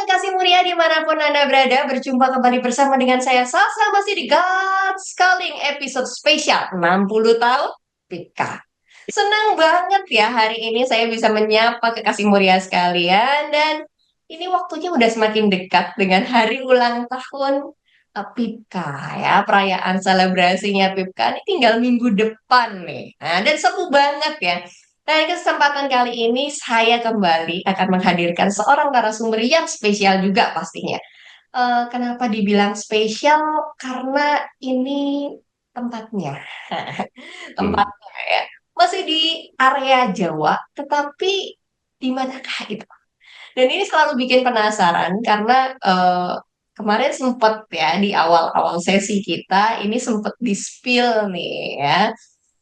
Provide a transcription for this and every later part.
kekasih mulia dimanapun Anda berada, berjumpa kembali bersama dengan saya Salsa masih di God's Calling episode spesial 60 tahun PK. Senang banget ya hari ini saya bisa menyapa kekasih mulia sekalian dan ini waktunya udah semakin dekat dengan hari ulang tahun PIPKA ya, perayaan selebrasinya PIPKA ini tinggal minggu depan nih. Nah, dan seru banget ya. Nah, di kesempatan kali ini saya kembali akan menghadirkan seorang narasumber yang spesial juga pastinya. Kenapa dibilang spesial? Karena ini tempatnya. Hmm. Tempatnya ya. Masih di area Jawa, tetapi di manakah itu? Dan ini selalu bikin penasaran karena kemarin sempat ya di awal-awal sesi kita ini sempat di-spill nih ya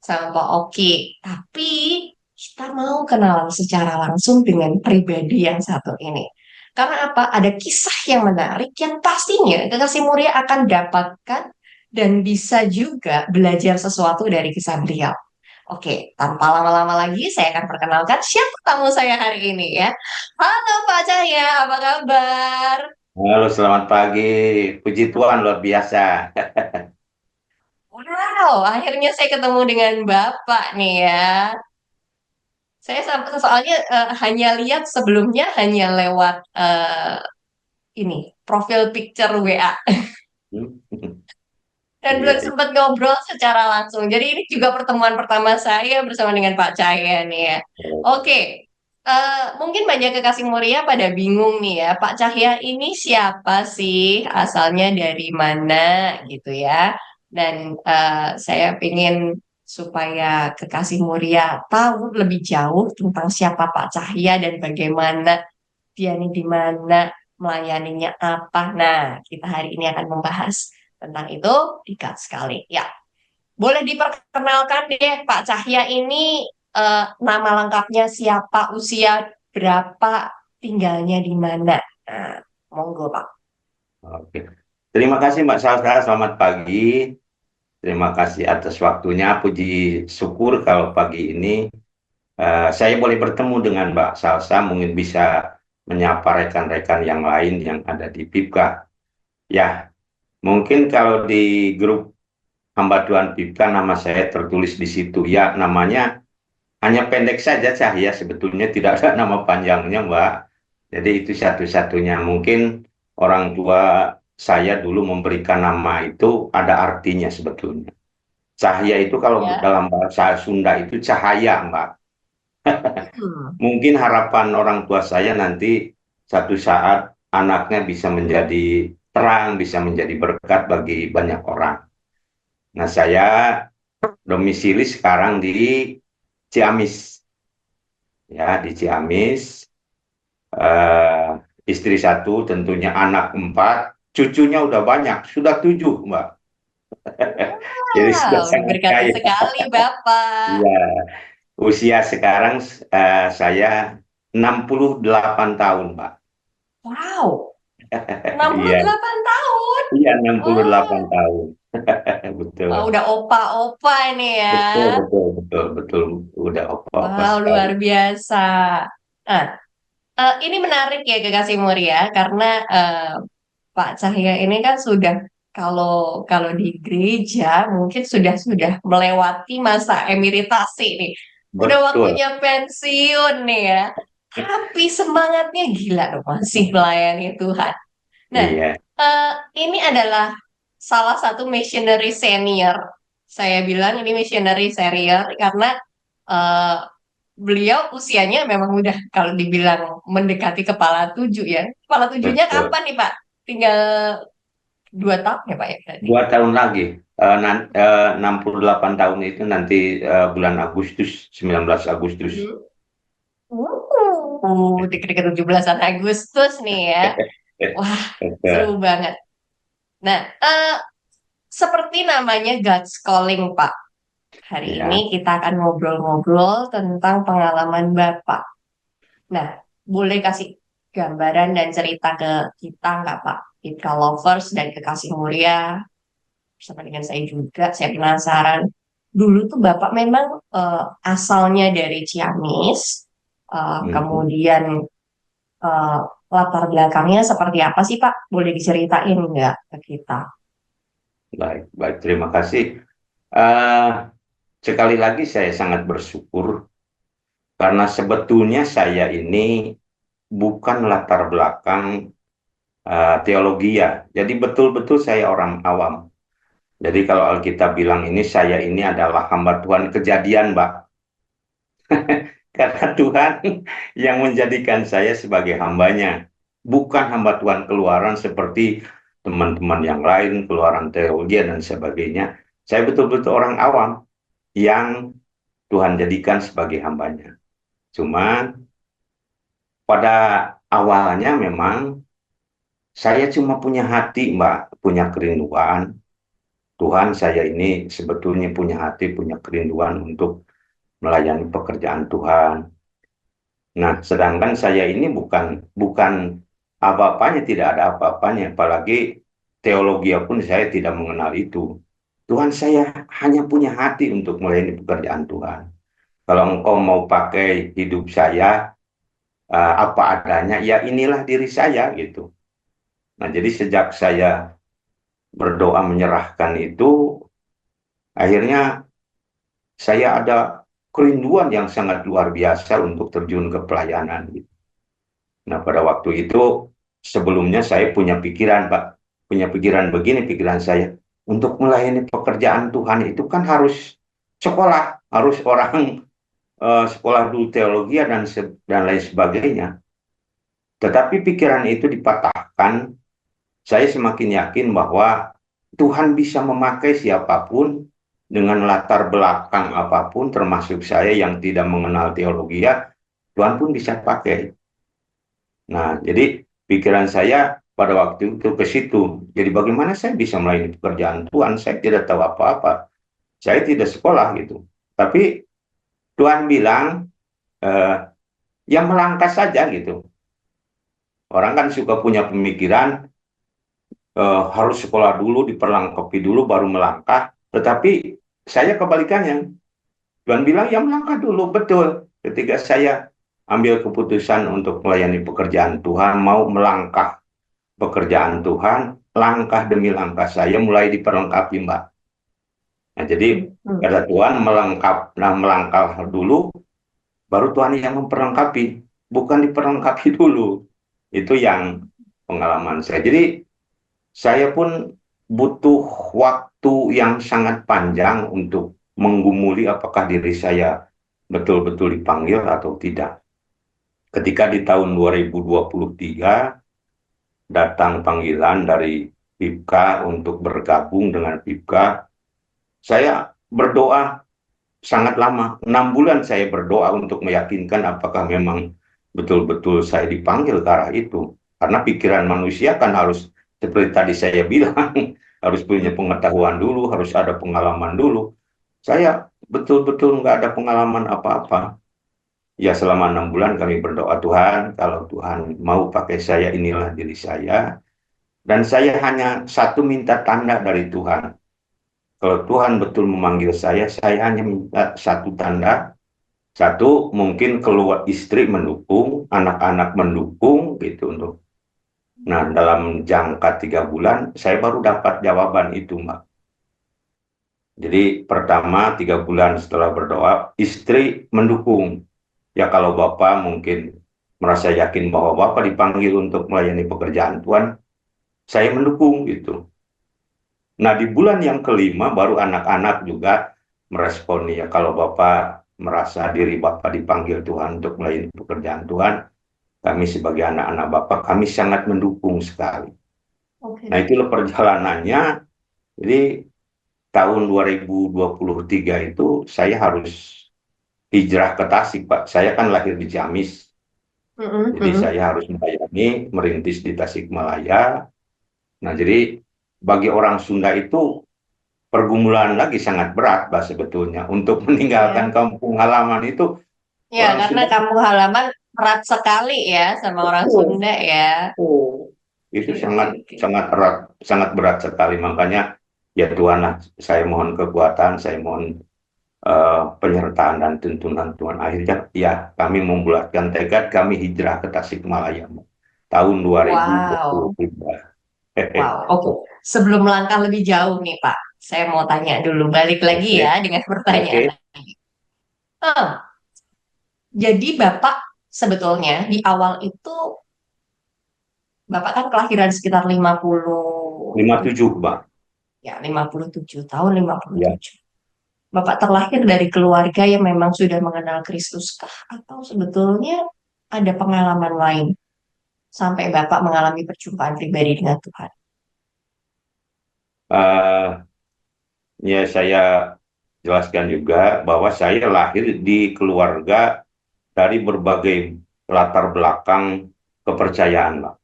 sama Pak Oki. Tapi kita mau kenalan secara langsung dengan pribadi yang satu ini. Karena apa? Ada kisah yang menarik yang pastinya kekasih mulia akan dapatkan dan bisa juga belajar sesuatu dari kisah beliau. Oke, tanpa lama-lama lagi saya akan perkenalkan siapa tamu saya hari ini ya. Halo Pak Cahya, apa kabar? Halo, selamat pagi. Puji Tuhan, luar biasa. Wow, akhirnya saya ketemu dengan Bapak nih ya. Soalnya hanya lihat sebelumnya hanya lewat ini profil picture WA Hmm. dan Iya, belum iya. sempat ngobrol secara langsung. Jadi ini juga pertemuan pertama saya bersama dengan Pak Cahya nih ya. Oke, mungkin banyak kekasih mulia pada bingung nih ya, Pak Cahya ini siapa sih, asalnya dari mana gitu ya. Dan saya ingin supaya kekasih mulia tahu lebih jauh tentang siapa Pak Cahya dan bagaimana dia ini di mana, melayaninya apa. Nah, kita hari ini akan membahas tentang itu dekat sekali. Ya, boleh diperkenalkan deh Pak Cahya ini nama lengkapnya siapa, usia berapa, tinggalnya di mana. Nah, monggo Pak. Oke. Terima kasih Mbak Salsa, selamat pagi. Terima kasih atas waktunya. Puji syukur kalau pagi ini saya boleh bertemu dengan Mbak Salsa, mungkin bisa menyapa rekan-rekan yang lain yang ada di PIPKA. Ya, mungkin kalau di grup hamba Tuhan PIPKA nama saya tertulis di situ. Ya, namanya hanya pendek saja Cahya, sebetulnya tidak ada nama panjangnya, Mbak. Jadi itu satu-satunya. Mungkin orang tua saya dulu memberikan nama itu ada artinya sebetulnya. Cahya itu kalau Ya. dalam bahasa Sunda itu cahaya, Mbak. Hmm. Mungkin harapan orang tua saya nanti satu saat anaknya bisa menjadi terang, bisa menjadi berkat bagi banyak orang. Nah, saya domisili sekarang di Ciamis. Ya, di Ciamis. eh, Istri satu, tentunya anak empat, cucunya udah banyak, sudah tujuh, Mbak. Jadi sudah Wow, sangat diberkati kaya. sekali Bapak. Iya, usia sekarang saya 68 tahun, Mbak. Wow, enam puluh Iya, delapan tahun. iya 68 Wah, tahun. Betul. wah, udah opa-opa ini ya. Betul, betul, betul, betul. Udah apa-apa Wow, sekali. luar biasa. Nah, ini menarik ya kekasih mulia karena Pak Cahya ini kan sudah kalau kalau di gereja mungkin sudah melewati masa emeritasi nih. Udah Betul. waktunya pensiun nih ya. Tapi semangatnya gila loh masih melayani Tuhan. Nah, Iya. eh, ini adalah salah satu missionary senior. Saya bilang ini missionary senior karena eh, beliau usianya memang udah kalau dibilang mendekati kepala tujuh ya. Kepala tujuhnya Betul. kapan nih Pak? Tinggal 2 tahun ya Pak ya berarti. 2 tahun lagi. 68 tahun itu nanti bulan Agustus, 19 Agustus. Mhm. Deket-deket 17-an Agustus nih ya. Wah, seru Betul. banget. Nah, seperti namanya God's Calling Pak. Hari ini Ya. kita akan ngobrol-ngobrol tentang pengalaman Bapak. Nah, boleh kasih gambaran dan cerita ke kita nggak Pak? Kita lovers dan kekasih mulia bersama dengan saya juga. Saya penasaran. Dulu tuh Bapak memang asalnya dari Ciamis, Mhm. kemudian latar belakangnya seperti apa sih Pak? Boleh diceritain nggak ke kita? Baik, baik, terima kasih. Eh, Sekali lagi saya sangat bersyukur karena sebetulnya saya ini bukan latar belakang teologi ya. Jadi betul-betul saya orang awam. Jadi kalau Alkitab bilang ini saya ini adalah hamba Tuhan kejadian, Mbak. Karena Tuhan yang menjadikan saya sebagai hambanya. Bukan hamba Tuhan keluaran seperti teman-teman yang lain, keluaran teologi dan sebagainya. Saya betul-betul orang awam yang Tuhan jadikan sebagai hambanya. Cuma pada awalnya memang saya cuma punya hati, Mbak, punya kerinduan. Tuhan, saya ini sebetulnya punya hati, punya kerinduan untuk melayani pekerjaan Tuhan. Nah, sedangkan saya ini bukan bukan apa-apanya, tidak ada apa-apanya, apalagi teologi pun saya tidak mengenal itu. Tuhan, saya hanya punya hati untuk melayani pekerjaan Tuhan. Kalau engkau mau pakai hidup saya apa adanya, ya inilah diri saya gitu. Nah, jadi sejak saya berdoa menyerahkan itu, akhirnya saya ada kerinduan yang sangat luar biasa untuk terjun ke pelayanan gitu. Nah, pada waktu itu sebelumnya saya punya pikiran, Pak, punya pikiran begini, pikiran saya untuk melayani pekerjaan Tuhan itu kan harus sekolah, harus orang sekolah dulu teologi dan lain sebagainya. Tetapi pikiran itu dipatahkan, saya semakin yakin bahwa Tuhan bisa memakai siapapun dengan latar belakang apapun, termasuk saya yang tidak mengenal teologi ya, Tuhan pun bisa pakai. Nah, jadi pikiran saya pada waktu itu ke situ. Jadi bagaimana saya bisa melayani pekerjaan Tuhan? Saya tidak tahu apa-apa. Saya tidak sekolah gitu. Tapi Tuhan bilang, eh, yang melangkah saja gitu. Orang kan suka punya pemikiran, harus sekolah dulu, diperlengkapi dulu, baru melangkah. Tetapi saya kebalikannya. Tuhan bilang, ya melangkah dulu. Betul. Ketika saya ambil keputusan untuk melayani pekerjaan Tuhan, mau melangkah pekerjaan Tuhan, langkah demi langkah saya mulai diperlengkapi, Mbak. Nah, jadi kata Tuhan melangkah dulu, baru Tuhan yang memperlengkapi, bukan diperlengkapi dulu. Itu yang pengalaman saya. Jadi saya pun butuh waktu yang sangat panjang untuk menggumuli apakah diri saya betul-betul dipanggil atau tidak. Ketika di tahun 2023 datang panggilan dari PIPKA untuk bergabung dengan PIPKA, saya berdoa sangat lama. 6 bulan saya berdoa untuk meyakinkan apakah memang betul-betul saya dipanggil ke arah itu. Karena pikiran manusia kan harus, seperti tadi saya bilang, harus punya pengetahuan dulu, harus ada pengalaman dulu. Saya betul-betul nggak ada pengalaman apa-apa. Ya selama 6 bulan kami berdoa, Tuhan, kalau Tuhan mau pakai saya, inilah diri saya. Dan saya hanya satu minta tanda dari Tuhan. Kalau Tuhan betul memanggil saya hanya minta satu tanda. Satu, mungkin keluar istri mendukung, anak-anak mendukung, gitu untuk. Nah, dalam jangka 3 bulan, saya baru dapat jawaban itu, Mbak. Jadi, pertama 3 bulan setelah berdoa, istri mendukung. Ya, kalau Bapak mungkin merasa yakin bahwa Bapak dipanggil untuk melayani pekerjaan Tuhan, saya mendukung, gitu. Nah, di bulan yang kelima, baru anak-anak juga meresponi, ya, kalau Bapak merasa diri Bapak dipanggil Tuhan untuk melayani pekerjaan Tuhan, kami sebagai anak-anak Bapak, kami sangat mendukung sekali. Nah, itulah perjalanannya. Jadi, tahun 2023 itu saya harus hijrah ke Tasik, Pak. Saya kan lahir di Ciamis. Jadi, saya harus melayani, merintis di Tasikmalaya. Nah, jadi bagi orang Sunda itu pergumulan lagi sangat berat, Pak, sebetulnya. Untuk meninggalkan kampung halaman itu, Ya, orang karena Sunda, kampung halaman erat sekali ya sama orang oh, Sunda ya. oh, itu Oke, oke, sangat oke. sangat erat, sangat berat sekali. Makanya, ya Tuhan lah, saya mohon kekuatan, saya mohon penyertaan dan tuntunan Tuhan. Akhirnya, ya kami membulatkan tekad, kami hijrah ke Tasikmalaya. tahun Wow, 2023. wow. Oke. Sebelum melangkah lebih jauh nih, Pak, saya mau tanya dulu, balik lagi Oke, ya dengan oke. pertanyaan lagi. Ah, jadi Bapak sebetulnya di awal itu, Bapak kan kelahiran sekitar 57, 57, Mbak. ya 57 tahun Ya. 57. Bapak terlahir dari keluarga yang memang sudah mengenal Kristus kah? Atau sebetulnya ada pengalaman lain sampai Bapak mengalami perjumpaan pribadi dengan Tuhan? Eh, ya, saya jelaskan juga bahwa saya lahir di keluarga dari berbagai latar belakang kepercayaan, Mbak.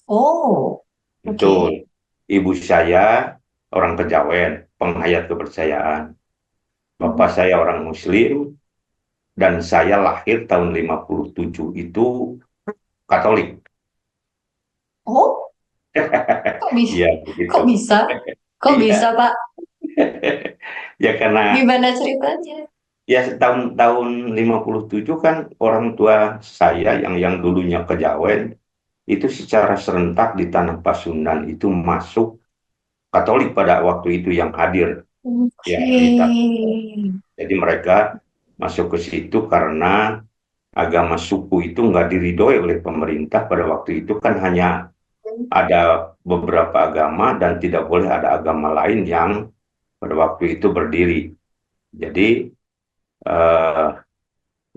Oh, oke. Betul. Ibu saya orang Kejawen, penghayat kepercayaan. Bapak Mhm. saya orang Muslim, dan saya lahir tahun 57 itu Katolik. Oh, kok bisa? Iya, begitu. Kok bisa? Kok bisa, Iya. Pak? Ya karena Gimana ceritanya? ya tahun 57 kan orang tua saya yang dulunya Kejawen itu secara serentak di Tanah Pasundan itu masuk Katolik pada waktu itu yang hadir ya Oke. di jadi mereka masuk ke situ karena agama suku itu nggak diridhoi oleh pemerintah pada waktu itu kan hanya ada beberapa agama dan tidak boleh ada agama lain yang pada waktu itu berdiri. Jadi eh,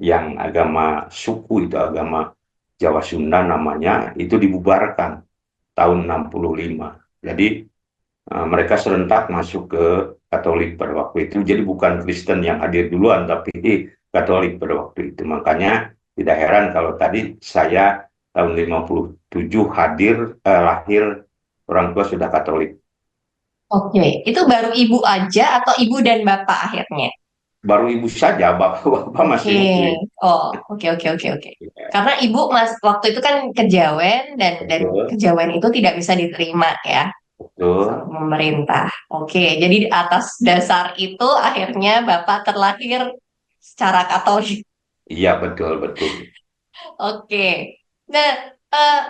yang agama suku itu agama Jawa Sunda namanya itu dibubarkan tahun 65. Jadi mereka serentak masuk ke Katolik pada waktu itu. Jadi bukan Kristen yang hadir duluan, tapi Katolik pada waktu itu. Makanya tidak heran kalau tadi saya tahun 57 lahir orang tua sudah Katolik. Oke, itu baru ibu aja atau ibu dan bapak akhirnya? Baru ibu saja, bapak Oke, masih Muslim. oh, oke, oke, oke, oke. Karena ibu mas waktu itu kan kejawen dan Betul, kejawen itu tidak bisa diterima ya sama betul. pemerintah. Oke, jadi di atas dasar itu akhirnya bapak terlahir secara Katolik. Iya, betul, betul. Oke, nah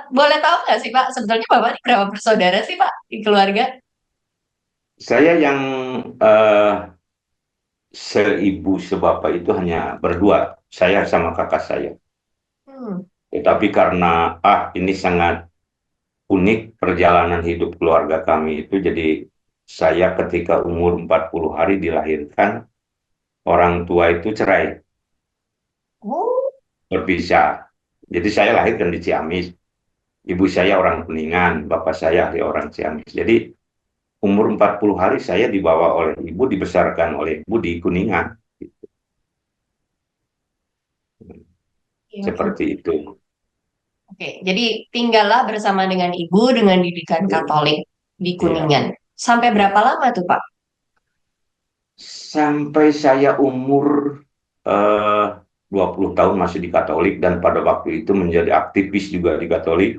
boleh tahu nggak sih Pak sebetulnya bapak ini berapa bersaudara sih Pak di keluarga? Saya yang eh, seibu sebapak itu hanya berdua, saya sama kakak saya. Hmm. Tetapi karena ini sangat unik perjalanan hidup keluarga kami itu, jadi saya ketika umur 40 hari dilahirkan, orang tua itu cerai, Oh, berpisah. Jadi saya lahir kan di Ciamis, ibu saya orang Kuningan, bapak saya ahli orang Ciamis. Jadi umur 40 hari saya dibawa oleh ibu, dibesarkan oleh ibu di Kuningan. oke, oke. Seperti itu. Oke, jadi tinggallah bersama dengan ibu dengan didikan Katolik di Iya. Kuningan. Sampai berapa lama tuh Pak? Sampai saya umur eh, 20 tahun masih di Katolik dan pada waktu itu menjadi aktivis juga di Katolik.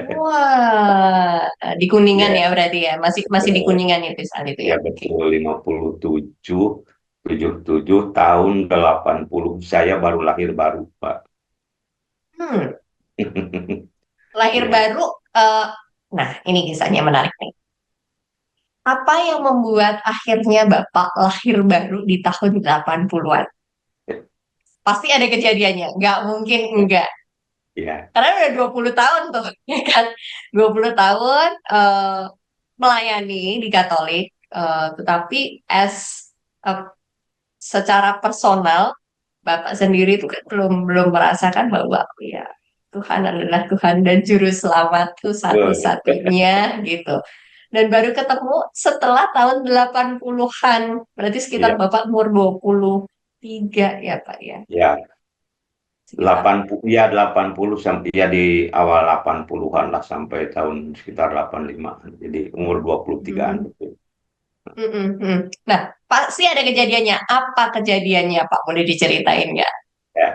Wah, di Kuningan Ya, ya berarti ya, masih masih di eh, Kuningan itu saat itu ya ya. Oke. betul 57, 77 tahun 80 saya baru lahir baru, Pak. Hmm, lahir Ya. baru. eh, nah, ini kisahnya menarik nih. Apa yang membuat akhirnya Bapak lahir baru di tahun 80-an? Pasti ada kejadiannya, nggak mungkin enggak. Ya, Karena udah 20 tahun tuh, ya kan? 20 tahun melayani di Katolik, tetapi eh, secara personal, Bapak sendiri itu kan belum belum merasakan bahwa oh ya Tuhan adalah Tuhan dan Juru Selamatku betul. satu-satunya gitu. Dan baru ketemu setelah tahun 80-an, berarti sekitar Ya, Bapak umur 23 ya Pak ya, ya. sekitar. 80 sampai ya di awal 80-an lah sampai tahun sekitar 85. Jadi umur 23-an Hmm. betul. Mm-mm. Nah, pasti ada kejadiannya. Apa kejadiannya, Pak? Boleh diceritain nggak? Ya.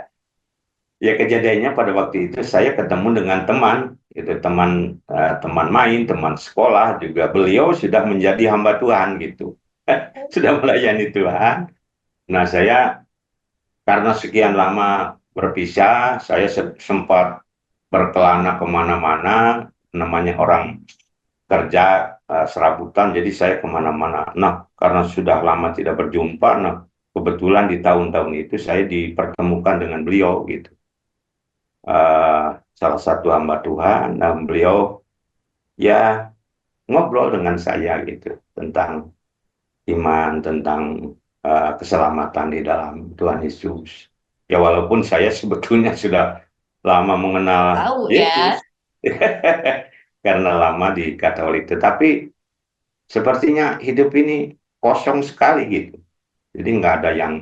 Ya kejadiannya pada waktu itu saya ketemu dengan teman, itu teman main, teman sekolah juga. Beliau sudah menjadi hamba Tuhan gitu, sudah melayani Tuhan. Nah saya karena sekian lama berpisah, saya sempat berkelana kemana-mana, namanya orang kerja serabutan, jadi saya kemana-mana. Nah, karena sudah lama tidak berjumpa, nah kebetulan di tahun-tahun itu saya dipertemukan dengan beliau gitu. Eh, Salah satu hamba Tuhan, dan beliau ya ngobrol dengan saya gitu tentang iman, tentang keselamatan di dalam Tuhan Yesus. Ya walaupun saya sebetulnya sudah lama mengenal Tahu Yesus ya. karena lama di Katolik, tetapi sepertinya hidup ini kosong sekali gitu. Jadi nggak ada yang,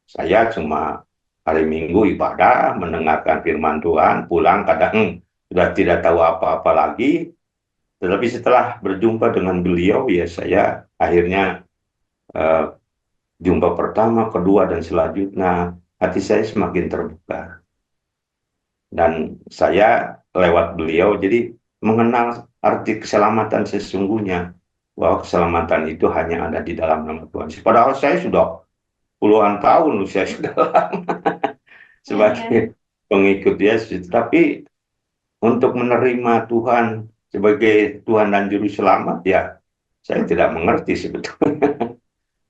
saya cuma hari Minggu ibadah, mendengarkan firman Tuhan, pulang kadang sudah tidak tahu apa-apa lagi. Tetapi setelah berjumpa dengan beliau, ya saya akhirnya eh, jumpa pertama, kedua, dan selanjutnya hati saya semakin terbuka. Dan saya lewat beliau jadi mengenal arti keselamatan sesungguhnya. Bahwa keselamatan itu hanya ada di dalam nama Tuhan. Padahal saya sudah puluhan tahun, saya sudah Iya, iya. sebagai pengikut Yesus. Tapi untuk menerima Tuhan sebagai Tuhan dan Juru Selamat, ya saya tidak mengerti sebetulnya.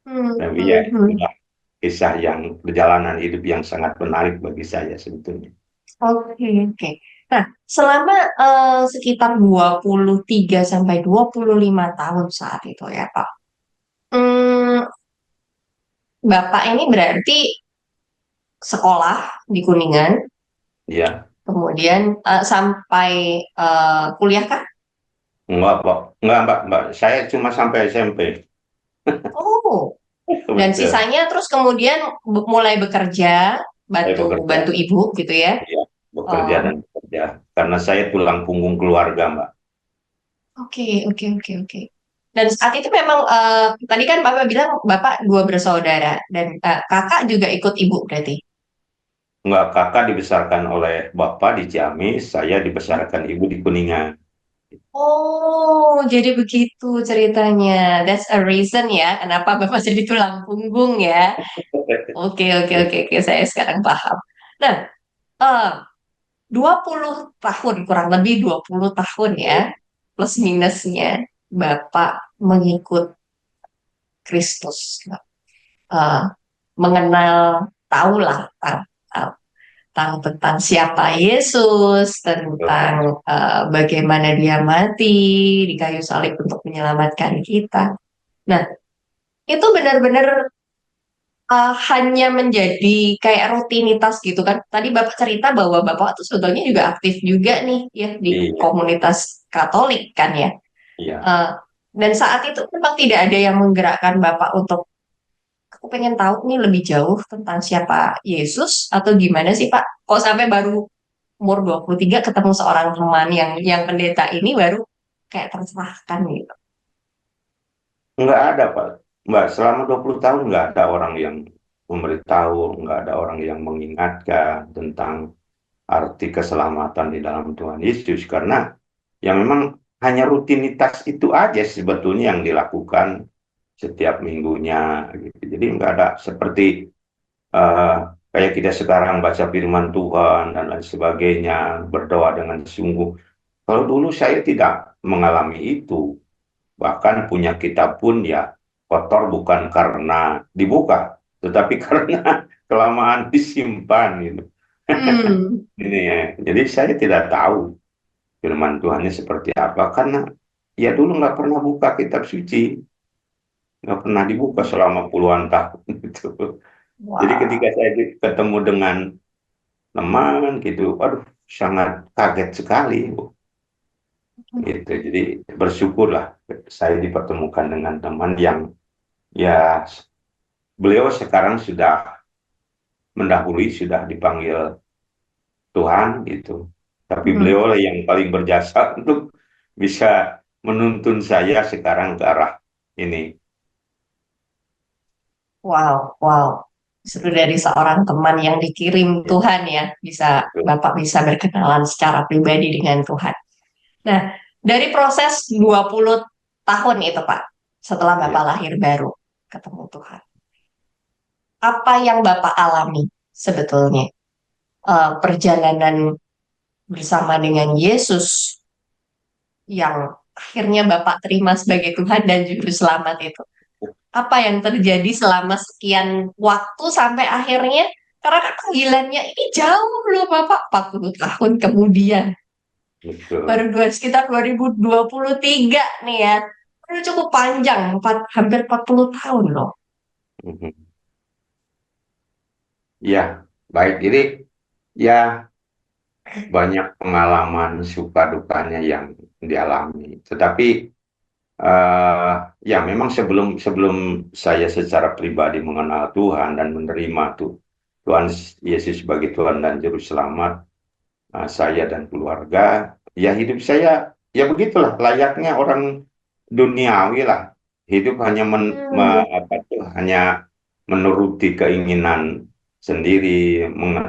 Hmm, Tapi ya hmm, hmm. itulah kisah yang perjalanan hidup yang sangat menarik bagi saya sebetulnya. Oke, oke. Nah, selama sekitar 23 sampai 25 tahun saat itu ya, Pak. Hmm, Bapak ini berarti sekolah di Kuningan, Ya, kemudian sampai kuliah kah? enggak, Pak. Enggak, Mbak. Saya cuma sampai SMP. Oh, dan Betul. sisanya terus kemudian mulai bekerja, Saya bantu bekerja. bantu ibu gitu ya. Ya, bekerja Oh, dan bekerja. Karena saya tulang punggung keluarga, Mbak. oke, oke, oke, oke. Dan saat itu memang tadi kan Bapak bilang Bapak dua bersaudara dan kakak juga ikut ibu berarti. Enggak, kakak dibesarkan oleh bapak di Ciamis, saya dibesarkan ibu di Kuningan. Oh, jadi begitu ceritanya. That's a reason ya, kenapa Bapak jadi tulang punggung ya. Oke, oke, oke, oke, saya sekarang paham. Nah, eh 20 tahun, kurang lebih 20 tahun ya, plus minusnya Bapak mengikut Kristus. Eh, Mengenal, tahulah, tahu, tahu tentang siapa Yesus, tentang bagaimana dia mati di kayu salib untuk menyelamatkan kita. Nah, itu benar-benar hanya menjadi kayak rutinitas gitu kan. Tadi Bapak cerita bahwa Bapak tuh sebetulnya juga aktif juga nih ya di Iya, komunitas Katolik kan ya. iya. Eh, dan saat itu memang tidak ada yang menggerakkan Bapak untuk aku pengen tahu nih lebih jauh tentang siapa Yesus atau gimana sih Pak? Kok sampai baru umur 23 ketemu seorang teman yang pendeta ini baru kayak tercerahkan gitu. Enggak ada, Pak. Mbak, selama 20 tahun enggak ada orang yang memberitahu, enggak ada orang yang mengingatkan tentang arti keselamatan di dalam Tuhan Yesus. Karena ya memang hanya rutinitas itu aja sebetulnya yang dilakukan setiap minggunya gitu. Jadi enggak ada seperti eh, kayak kita sekarang baca firman Tuhan dan lain sebagainya, berdoa dengan sungguh. Kalau dulu saya tidak mengalami itu, bahkan punya kitab pun ya kotor bukan karena dibuka, tetapi karena kelamaan disimpan gitu. Hmm. Ini ya. Jadi saya tidak tahu firman Tuhannya seperti apa karena ya dulu nggak pernah buka kitab suci, nggak pernah dibuka selama puluhan tahun itu. Jadi ketika Wah. saya ketemu dengan teman gitu, aduh sangat kaget sekali, Bu. Gitu. Jadi bersyukurlah saya dipertemukan dengan teman yang ya beliau sekarang sudah mendahului, sudah dipanggil Tuhan gitu. Tapi Hmm. beliau lah yang paling berjasa untuk bisa menuntun saya sekarang ke arah ini. Wow, wow. Seru dari seorang teman yang dikirim Ya, Tuhan ya, bisa betul. Bapak bisa berkenalan secara pribadi dengan Tuhan. Nah, dari proses 20 tahun itu Pak, setelah Ya. Bapak lahir baru ketemu Tuhan. Apa yang Bapak alami sebetulnya? Perjalanan bersama dengan Yesus yang akhirnya Bapak terima sebagai Tuhan dan Juru Selamat itu. Apa yang terjadi selama sekian waktu sampai akhirnya, karena kan panggilannya ini jauh loh Bapak, 40 tahun kemudian. betul. Baru sekitar 2023 nih ya. Udah cukup panjang, hampir 40 tahun loh. Mhm. Ya, baik. Jadi ya banyak pengalaman suka dukanya yang dialami. Tetapi eh, ya memang sebelum sebelum saya secara pribadi mengenal Tuhan dan menerima Tuhan Yesus sebagai Tuhan dan Juru Selamat, saya dan keluarga, ya hidup saya ya begitulah layaknya orang duniawi lah. Hidup hanya Hmm. hanya menuruti keinginan sendiri,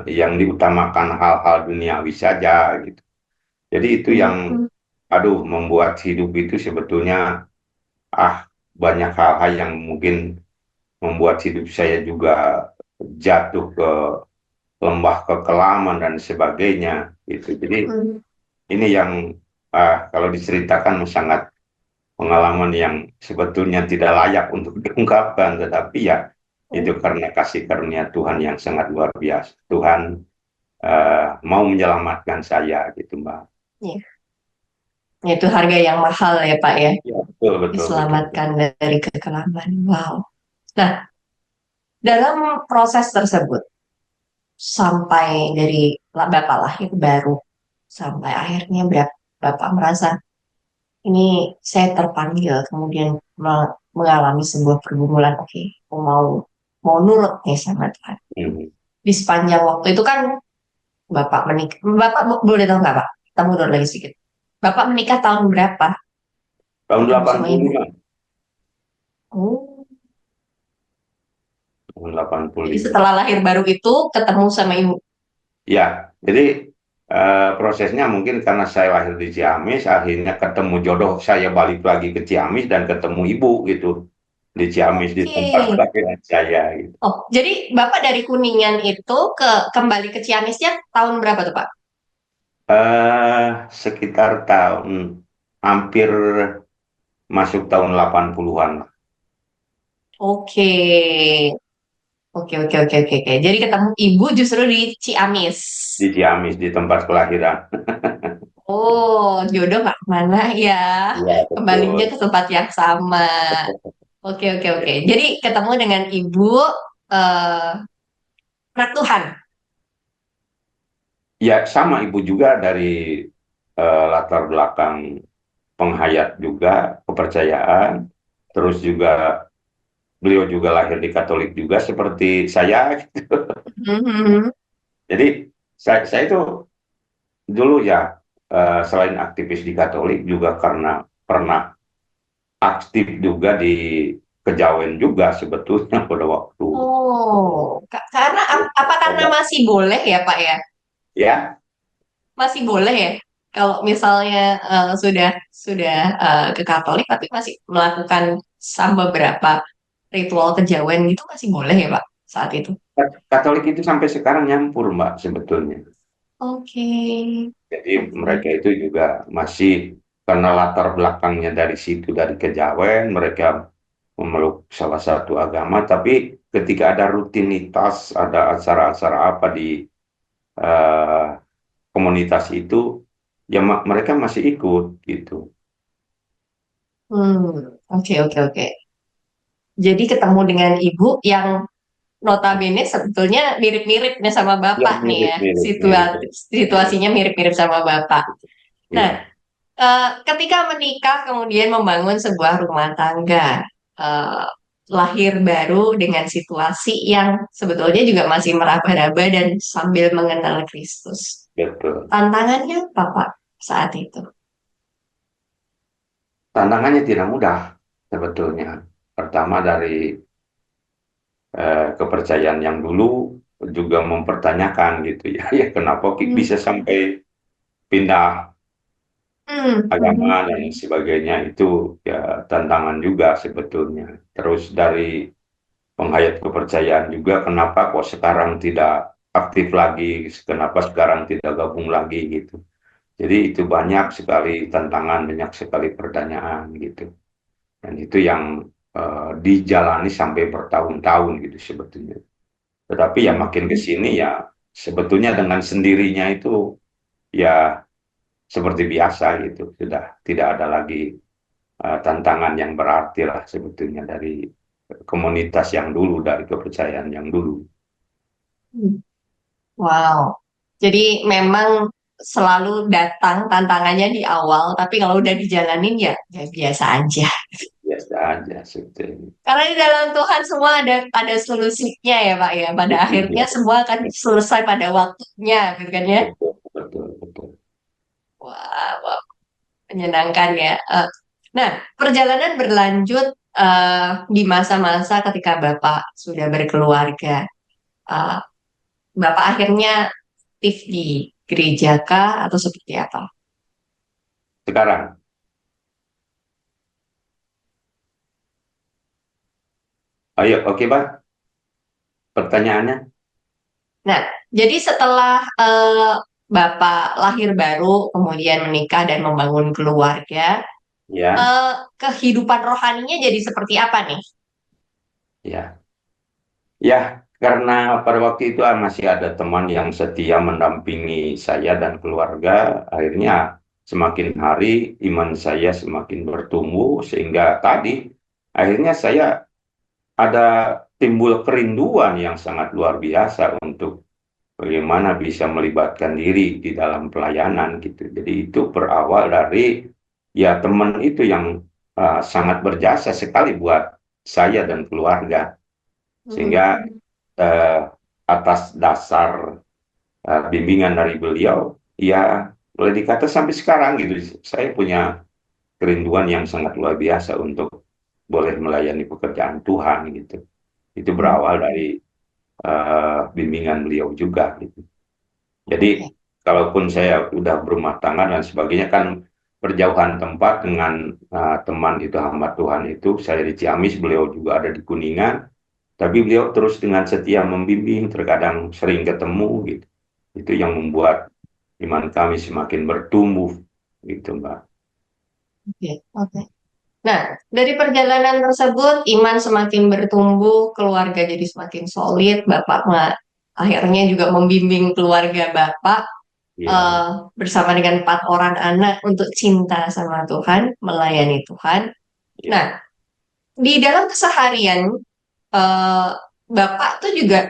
yang diutamakan hal-hal duniawi saja gitu. Jadi itu yang Hmm. aduh membuat hidup itu sebetulnya ah banyak hal-hal yang mungkin membuat hidup saya juga jatuh ke lembah kekelaman dan sebagainya gitu. Jadi Hmm. ini yang kalau diceritakan sangat pengalaman yang sebetulnya tidak layak untuk diungkapkan, tetapi ya itu karena kasih karunia Tuhan yang sangat luar biasa. Tuhan mau menyelamatkan saya gitu, Mbak. Ya, itu harga yang mahal ya Pak ya, Ya, betul, betul, betul. diselamatkan dari kekelaman. Wow. Nah, dalam proses tersebut, sampai dari Bapak lahir baru, sampai akhirnya Bapak merasa, ini saya terpanggil, kemudian mengalami sebuah pergumulan, oke, aku mau nurut nih sama Tuhan. Hmm. Di sepanjang waktu itu kan Bapak menikah, Bapak boleh tahu nggak Pak? Kita mundur lagi sedikit. Bapak menikah tahun berapa? Tahun Ketemu sama ibu? 85, Oh, tahun jadi 85. setelah lahir baru itu ketemu sama ibu. Ya, jadi prosesnya mungkin karena saya lahir di Ciamis, akhirnya ketemu jodoh saya balik lagi ke Ciamis dan ketemu ibu gitu di Ciamis di Oke. tempat kelahiran saya gitu. Oh, jadi Bapak dari Kuningan itu kembali ke Ciamisnya tahun berapa tuh Pak? Sekitar tahun hampir masuk tahun 80-an lah, Oke. Oke, oke, oke, oke, oke. Jadi ketemu ibu justru di Ciamis. di Ciamis di tempat kelahiran. Oh, jodoh nggak kemana ya. Iya, Kembalinya betul. ke tempat yang sama. Oke, oke, oke. Jadi ketemu dengan ibu eh anak Tuhan. Ya, sama ibu juga dari latar belakang penghayat juga, kepercayaan, terus juga beliau juga lahir di Katolik juga seperti saya. Mhm. Jadi saya itu dulu ya selain aktivis di Katolik juga karena pernah aktif juga di kejawen juga sebetulnya pada waktu Oh, karena apa karena ada masih boleh ya Pak ya? ya. Masih boleh ya? Kalau misalnya sudah ke Katolik tapi masih melakukan sama beberapa ritual kejawen gitu masih boleh ya Pak saat itu? Katolik itu sampai sekarang nyampur Mbak sebetulnya. Oke, Jadi mereka oke. itu juga masih karena latar belakangnya dari situ dari kejawen mereka memeluk salah satu agama, tapi ketika ada rutinitas, ada acara-acara apa di eh, komunitas itu, ya mereka masih ikut gitu. Oke, oke, oke. Jadi ketemu dengan ibu yang notabene sebetulnya mirip-mirip nih sama Ya Bapak nih mirip ya. mirip mirip mirip. Situasinya mirip-mirip sama Bapak. Nah, Ya, ketika menikah kemudian membangun sebuah rumah tangga, eh, lahir baru dengan situasi yang sebetulnya juga masih meraba-raba dan sambil mengenal Kristus. betul. Tantangannya apa, Pak, saat itu? Tantangannya tidak mudah sebetulnya. Pertama dari kepercayaan yang dulu juga mempertanyakan gitu ya, ya kenapa Hmm. bisa sampai pindah Hmm. agama Hmm. dan sebagainya itu ya tantangan juga sebetulnya. Terus dari penghayat kepercayaan juga kenapa kok sekarang tidak aktif lagi, kenapa sekarang tidak gabung lagi gitu. Jadi itu banyak sekali tantangan, banyak sekali pertanyaan gitu. Dan itu yang dijalani sampai bertahun-tahun gitu sebetulnya. Tetapi ya makin ke sini ya sebetulnya dengan sendirinya itu ya seperti biasa gitu. Sudah tidak ada lagi tantangan yang berarti lah sebetulnya dari komunitas yang dulu, dari kepercayaan yang dulu. Wow. Jadi memang selalu datang tantangannya di awal, tapi kalau udah dijalanin ya, ya biasa aja. Biasa aja sebetulnya. Karena di dalam Tuhan semua ada solusinya ya Pak ya. Pada akhirnya semua akan selesai pada waktunya, gitu kan ya. Betul, betul, betul. Wah, wah, menyenangkan ya. Nah, perjalanan berlanjut di masa-masa ketika Bapak sudah berkeluarga. Eh, Bapak akhirnya aktif di gereja kah atau seperti apa? Sekarang, ayo, oke Pak, pertanyaannya? Nah, jadi setelah Bapak lahir baru, kemudian menikah dan membangun keluarga, Ya, kehidupan rohaninya jadi seperti apa nih? ya. Ya, karena pada waktu itu masih ada teman yang setia mendampingi saya dan keluarga, akhirnya semakin hari iman saya semakin bertumbuh, sehingga tadi akhirnya saya ada timbul kerinduan yang sangat luar biasa untuk bagaimana bisa melibatkan diri di dalam pelayanan gitu. Jadi itu berawal dari ya teman itu yang sangat berjasa sekali buat saya dan keluarga. Sehingga Hmm, eh, atas dasar bimbingan dari beliau, ya boleh dikata sampai sekarang gitu, saya punya kerinduan yang sangat luar biasa untuk boleh melayani pekerjaan Tuhan gitu. Itu berawal dari bimbingan beliau juga gitu. Jadi oke. kalaupun saya udah berumah tangga dan sebagainya kan berjauhan tempat dengan teman itu hamba Tuhan itu, saya di Ciamis, beliau juga ada di Kuningan. Tapi beliau terus dengan setia membimbing, terkadang sering ketemu gitu. Itu yang membuat iman kami semakin bertumbuh gitu, Mbak. Oke, oke. Nah, dari perjalanan tersebut, iman semakin bertumbuh, keluarga jadi semakin solid, Bapak akhirnya juga membimbing keluarga Bapak Iya, eh, bersama dengan 4 orang anak untuk cinta sama Tuhan, melayani Tuhan. Nah, iya. di dalam keseharian, eh, Bapak tuh juga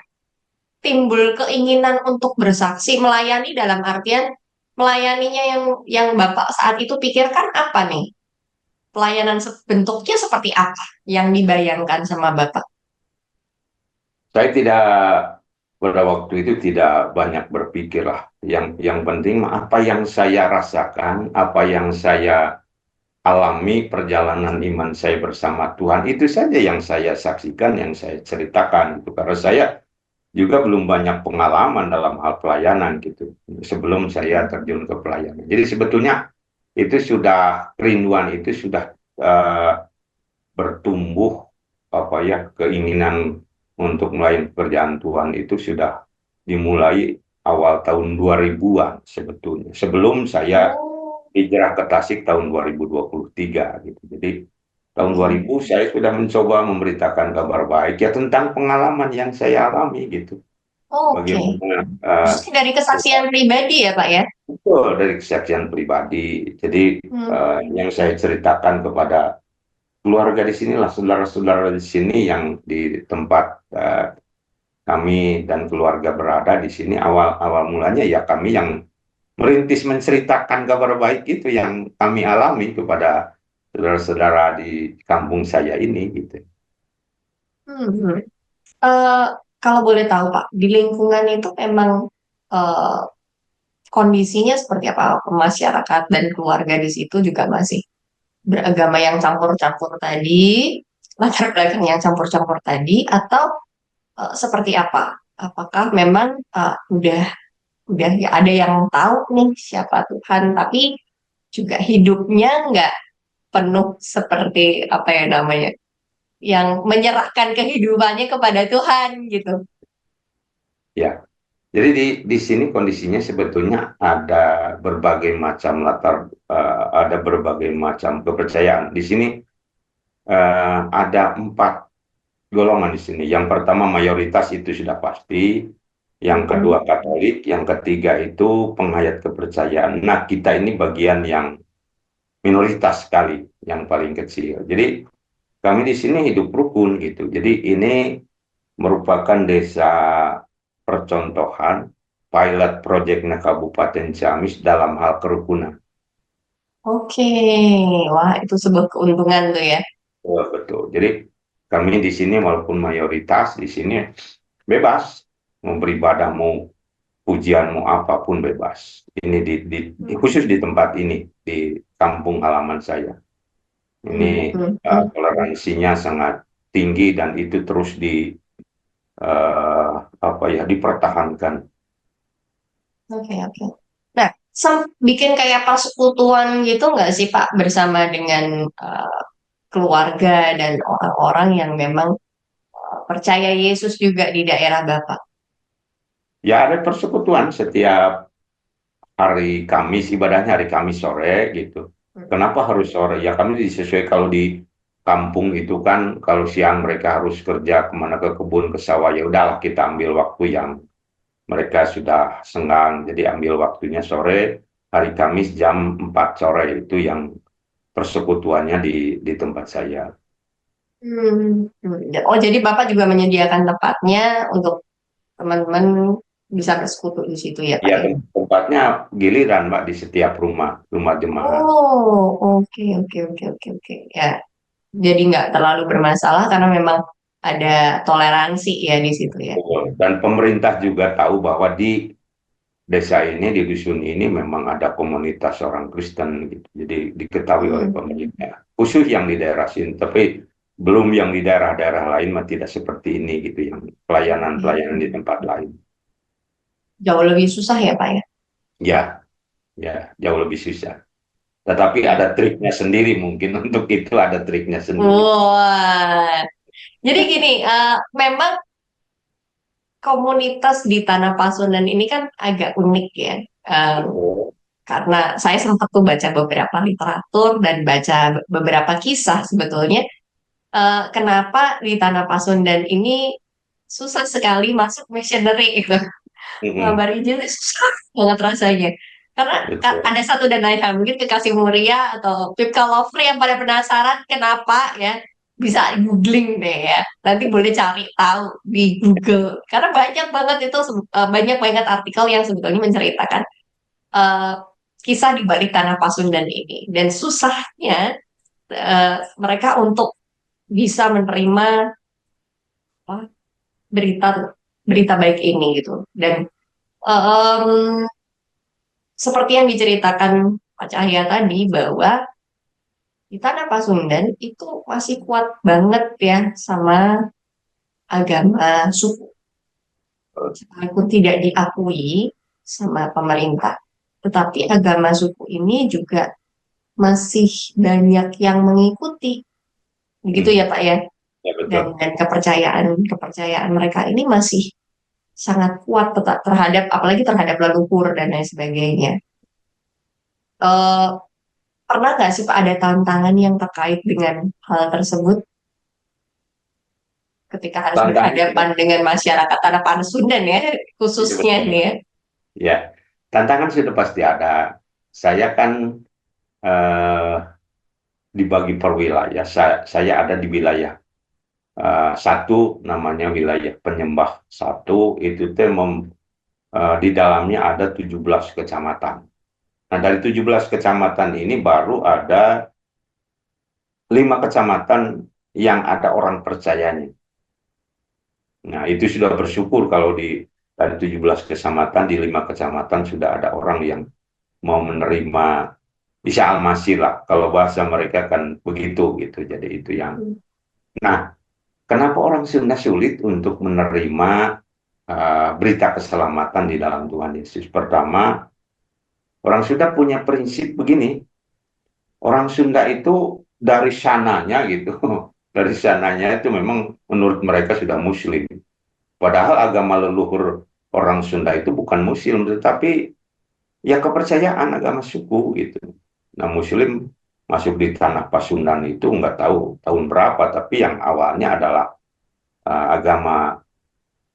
timbul keinginan untuk bersaksi, melayani dalam artian melayaninya yang Bapak saat itu pikirkan apa nih? Pelayanan bentuknya seperti apa yang dibayangkan sama Bapak? Saya tidak pada waktu itu tidak banyak berpikir lah. Yang penting apa yang saya rasakan, apa yang saya alami perjalanan iman saya bersama Tuhan itu saja yang saya saksikan, yang saya ceritakan itu karena saya juga belum banyak pengalaman dalam hal pelayanan gitu sebelum saya terjun ke pelayanan. Jadi sebetulnya itu sudah kerinduan itu sudah eh, bertumbuh apa ya keinginan untuk melayani pekerjaan Tuhan itu sudah dimulai awal tahun 2000-an sebetulnya. Sebelum saya Oh, hijrah ke Tasik tahun 2023 gitu. Jadi tahun oke. 2000 saya sudah mencoba memberitakan kabar baik ya tentang pengalaman yang saya alami gitu. Oke. Bagaimana Maksudnya dari kesaksian pribadi ya, Pak ya? betul dari kesaksian pribadi. Jadi Hmm. yang saya ceritakan kepada keluarga di sinilah, saudara-saudara di sini yang di tempat kami dan keluarga berada di sini awal-awal mulanya ya kami yang merintis menceritakan kabar baik itu yang kami alami kepada saudara-saudara di kampung saya ini gitu. Hmm. Eh, Kalau boleh tahu, Pak, di lingkungan itu memang eh, kondisinya seperti apa? Masyarakat dan keluarga di situ juga masih beragama yang campur-campur tadi, latar belakang yang campur-campur tadi, atau seperti apa? Apakah memang udah ya ada yang tahu nih siapa Tuhan, tapi juga hidupnya nggak penuh seperti apa ya namanya, yang menyerahkan kehidupannya kepada Tuhan gitu. Ya. Jadi di sini kondisinya sebetulnya ada berbagai macam ada berbagai macam kepercayaan. Di sini ada 4 golongan di sini. Yang pertama mayoritas itu sudah pasti, yang Mm-mm. kedua Katolik, yang ketiga itu penghayat kepercayaan. Nah, kita ini bagian yang minoritas sekali, yang paling kecil. Jadi kami di sini hidup rukun gitu. Jadi ini merupakan desa percontohan pilot proyeknya Kabupaten Ciamis dalam hal kerukunan. Oke, wah itu sebuah keuntungan tuh ya. Oh, betul. Jadi kami di sini walaupun mayoritas di sini bebas mau beribadah, mau pujian, mau apapun bebas. Ini khusus di tempat ini di kampung halaman saya. Ini Mm-mm. toleransinya sangat tinggi dan itu terus apa ya dipertahankan. Oke, oke. Nah, bikin kayak persekutuan gitu nggak sih Pak bersama dengan keluarga dan orang-orang yang memang percaya Yesus juga di daerah Bapak? Ya ada persekutuan setiap hari Kamis, ibadahnya hari Kamis sore gitu. Mm. Kenapa harus sore? Ya kami disesuai kalau di kampung itu kan kalau siang mereka harus kerja kemana ke kebun ke sawah ya udahlah kita ambil waktu yang mereka sudah senggang jadi ambil waktunya sore hari Kamis jam 4 sore itu yang persekutuannya di tempat saya. Hmm. Oh, jadi Bapak juga menyediakan tempatnya untuk teman-teman bisa bersekutu di situ ya Pak Ya ya? tempatnya giliran Mbak di setiap rumah rumah jemaat. Oh, oke, oke, oke, oke, oke. Ya, jadi nggak terlalu bermasalah karena memang ada toleransi ya di situ ya. Dan pemerintah juga tahu bahwa di desa ini, di dusun ini memang ada komunitas orang Kristen gitu. Jadi diketahui oleh Hmm. pemerintah. Khusus yang di daerah sini, tapi belum yang di daerah-daerah lain mah tidak seperti ini gitu, yang pelayanan-pelayanan di tempat lain. Jauh lebih susah ya Pak ya? Ya, ya, jauh lebih susah. Tetapi ada triknya sendiri mungkin untuk itu ada triknya sendiri. Wah, jadi gini, memang komunitas di Tanah Pasundan ini kan agak unik ya. Eh, Betul. karena saya sempat tuh baca beberapa literatur dan baca beberapa kisah sebetulnya. Kenapa di Tanah Pasundan ini susah sekali masuk missionary itu. Mm-mm. Ngabar Injil susah banget rasanya. Karena Betul. ada satu dan lain hal, mungkin kekasih Muria atau Pipka Lovely yang pada penasaran kenapa ya, bisa googling deh ya. Nanti boleh cari tahu di Google. Karena banyak banget itu, banyak banget artikel yang sebetulnya menceritakan eh, kisah di balik Tanah Pasundan ini. Dan susahnya mereka untuk bisa menerima apa, berita berita baik ini gitu. Dan em, seperti yang diceritakan Pak Cahya tadi bahwa di Tanah Pasundan itu masih kuat banget ya sama agama suku. Sekalipun tidak diakui sama pemerintah, tetapi agama suku ini juga masih banyak yang mengikuti. Begitu Mm. ya Pak ya. Ya Dan betul. kepercayaan kepercayaan mereka ini masih sangat kuat tetap terhadap apalagi terhadap leluhur dan lain sebagainya. Eh, pernah nggak sih Pak ada tantangan yang terkait dengan hal tersebut ketika harus Tantangan berhadapan dengan masyarakat Tanah Pasundan ya itu khususnya betul. nih ya. Ya, tantangan sudah pasti ada. Saya kan eh, dibagi per wilayah. Saya ada di wilayah satu namanya wilayah penyembah satu itu teh di dalamnya ada 17 kecamatan. Nah dari 17 kecamatan ini baru ada 5 kecamatan yang ada orang percayanya. Nah itu sudah bersyukur kalau dari 17 kecamatan di 5 kecamatan sudah ada orang yang mau menerima Isa Al-Masih lah. Kalau bahasa mereka kan begitu gitu. Jadi itu yang. Nah, kenapa orang Sunda sulit untuk menerima berita keselamatan di dalam Tuhan Yesus? Pertama, orang Sunda punya prinsip begini, orang Sunda itu dari sananya gitu, dari sananya itu memang menurut mereka sudah Muslim. Padahal agama leluhur orang Sunda itu bukan Muslim, tetapi ya kepercayaan agama suku gitu. Nah, Muslim masuk di tanah Pasundan itu nggak tahu tahun berapa, tapi yang awalnya adalah agama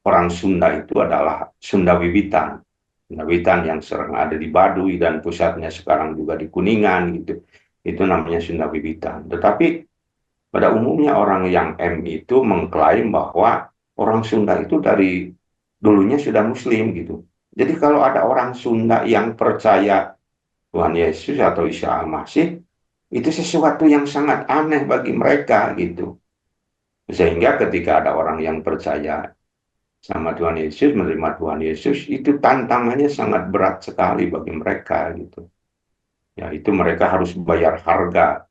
orang Sunda itu adalah Sunda Wiwitan. Sunda Wiwitan yang sering ada di Baduy dan pusatnya sekarang juga di Kuningan gitu. Itu namanya Sunda Wiwitan. Tetapi pada umumnya orang yang M itu mengklaim bahwa orang Sunda itu dari dulunya sudah Muslim gitu. Jadi kalau ada orang Sunda yang percaya Tuhan Yesus atau Isa Al-Masih, itu sesuatu yang sangat aneh bagi mereka gitu. Sehingga ketika ada orang yang percaya sama Tuhan Yesus, menerima Tuhan Yesus, itu tantangannya sangat berat sekali bagi mereka gitu. Ya, itu mereka harus bayar harga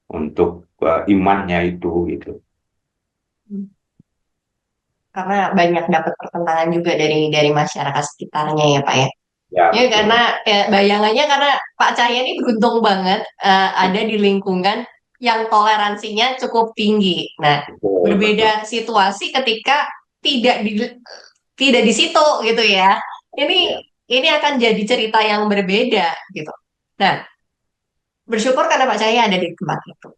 untuk imannya itu gitu. Karena banyak dapat pertentangan juga dari masyarakat sekitarnya ya Pak ya. Ya, Ya karena betul. bayangannya karena Pak Cahya ini beruntung banget ada di lingkungan yang toleransinya cukup tinggi. Nah, Betul, betul. berbeda situasi ketika tidak di tidak di situ gitu ya. Ini Ya, ini akan jadi cerita yang berbeda gitu. Nah, bersyukur karena Pak Cahya ada di tempat itu.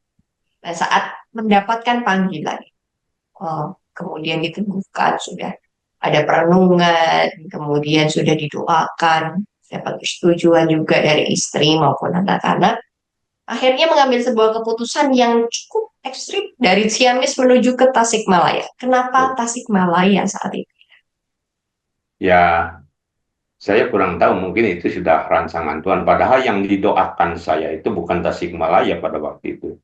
Nah, saat mendapatkan panggilan, kemudian ditemukan sudah ada perenungan, kemudian sudah didoakan, dapat persetujuan juga dari istri maupun anak-anak. Akhirnya mengambil sebuah keputusan yang cukup ekstrim dari Ciamis menuju ke Tasikmalaya. Kenapa Tasikmalaya saat itu? ya, saya kurang tahu, mungkin itu sudah rancangan Tuhan. Padahal yang didoakan saya itu bukan Tasikmalaya pada waktu itu.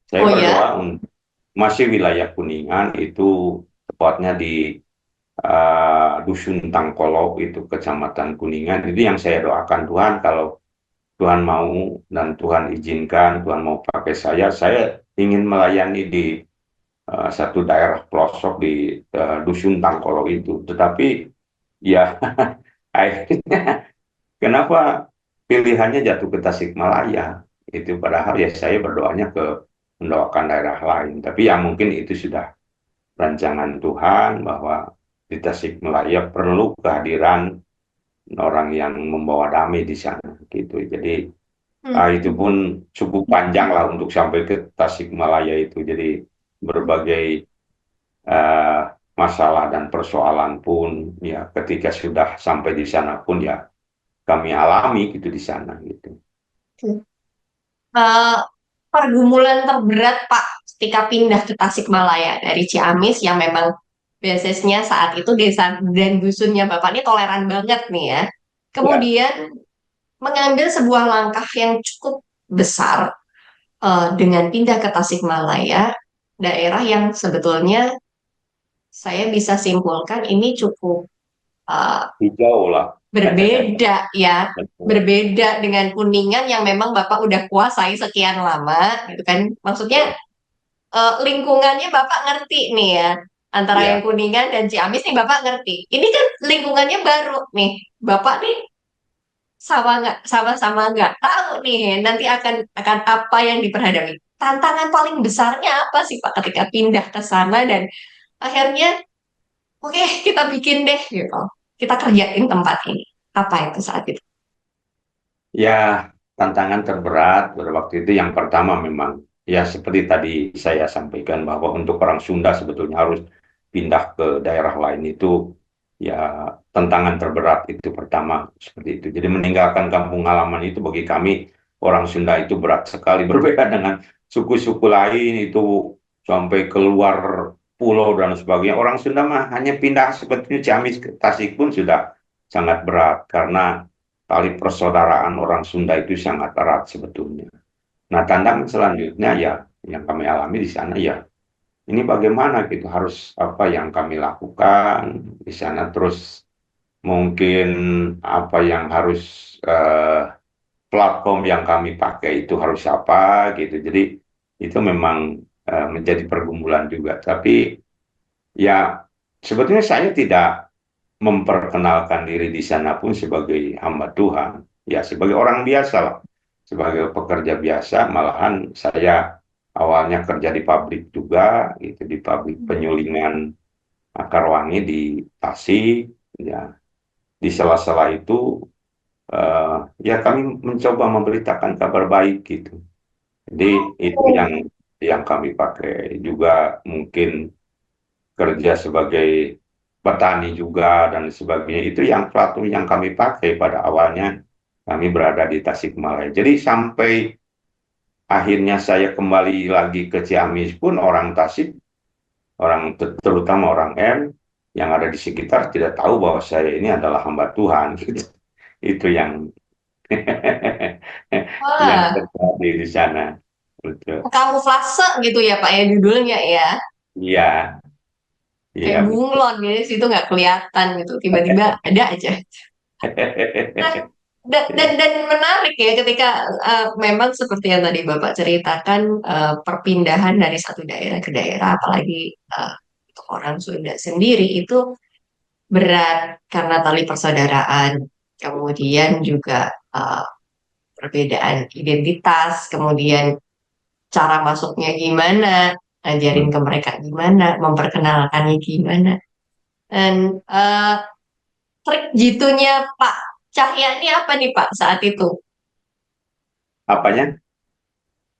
Saya Oh berdoa ya, untuk masih wilayah Kuningan, itu tepatnya di Dusun Tangkolok, itu Kecamatan Kuningan. Itu yang saya doakan, Tuhan, kalau Tuhan mau dan Tuhan izinkan, Tuhan mau pakai saya ingin melayani di satu daerah pelosok di Dusun Tangkolok itu. Tetapi ya akhirnya kenapa pilihannya jatuh ke Tasikmalaya? Itu padahal ya saya berdoanya ke mendoakan daerah lain. Tapi ya mungkin itu sudah rancangan Tuhan bahwa di Tasikmalaya perlu kehadiran orang yang membawa damai di sana gitu. Jadi itu hmm. pun cukup panjang lah untuk sampai ke Tasikmalaya itu. Jadi berbagai eh, masalah dan persoalan pun ya ketika sudah sampai di sana pun ya kami alami gitu di sana gitu. Eh, pergumulan terberat Pak ketika pindah ke Tasikmalaya dari Ciamis yang memang basisnya saat itu desa dan dusunnya Bapak ini toleran banget nih ya. Ya, Kemudian mengambil sebuah langkah yang cukup besar dengan pindah ke Tasikmalaya, daerah yang sebetulnya saya bisa simpulkan ini cukup eh, hijau lah. berbeda ya, berbeda dengan Kuningan yang memang Bapak udah kuasai sekian lama, gitu kan? Maksudnya lingkungannya Bapak ngerti nih ya, antara yang Ya, Kuningan dan Ciamis nih Bapak ngerti. Ini kan lingkungannya baru nih, Bapak nih sama-sama nggak tahu nih nanti akan apa yang diperhadapi. Tantangan paling besarnya apa sih Pak ketika pindah ke sana dan akhirnya oke kita bikin deh gitu, kita kerjain tempat ini. Apa itu saat itu? ya, tantangan terberat pada waktu itu yang pertama memang ya seperti tadi saya sampaikan bahwa untuk orang Sunda sebetulnya harus pindah ke daerah lain itu ya tantangan terberat itu pertama seperti itu. Jadi meninggalkan kampung halaman itu bagi kami orang Sunda itu berat sekali berbeda dengan suku-suku lain itu sampai keluar pulau dan sebagainya. Orang Sunda mah hanya pindah seperti Ciamis ke Tasik pun sudah sangat berat karena tali persaudaraan orang Sunda itu sangat erat sebetulnya. Nah, tantangan selanjutnya ya yang kami alami di sana ya ini bagaimana gitu harus apa yang kami lakukan di sana terus mungkin apa yang harus eh, platform yang kami pakai itu harus apa gitu. Jadi itu memang menjadi pergumulan juga. Tapi ya sebetulnya saya tidak memperkenalkan diri di sana pun sebagai hamba Tuhan, ya sebagai orang biasa lah, sebagai pekerja biasa. Malahan saya awalnya kerja di pabrik juga, itu di pabrik penyulingan akar wangi di Tasik, ya. di sela-sela itu ya kami mencoba memberitakan kabar baik gitu. Jadi itu Oh, yang kami pakai juga, mungkin kerja sebagai petani juga dan sebagainya. Itu yang platform yang kami pakai pada awalnya kami berada di Tasikmalaya. Jadi sampai akhirnya saya kembali lagi ke Ciamis pun orang Tasik, terutama orang M yang ada di sekitar tidak tahu bahwa saya ini adalah hamba Tuhan gitu. Itu yang yang wah, terjadi di sana. Betul. kamuflase gitu ya Pak ya judulnya ya. Iya, iya Kayak betul. bunglon ya, di situ nggak kelihatan gitu. Tiba-tiba ada aja. Nah, dan menarik ya ketika memang seperti yang tadi Bapak ceritakan perpindahan dari satu daerah ke daerah, apalagi untuk orang Sunda sendiri itu berat karena tali persaudaraan, kemudian juga perbedaan identitas, kemudian cara masuknya gimana, ngajarin Hmm. ke mereka gimana, memperkenalkannya gimana. Dan trik jitunya Pak Cahya ini apa nih Pak saat itu? Apanya?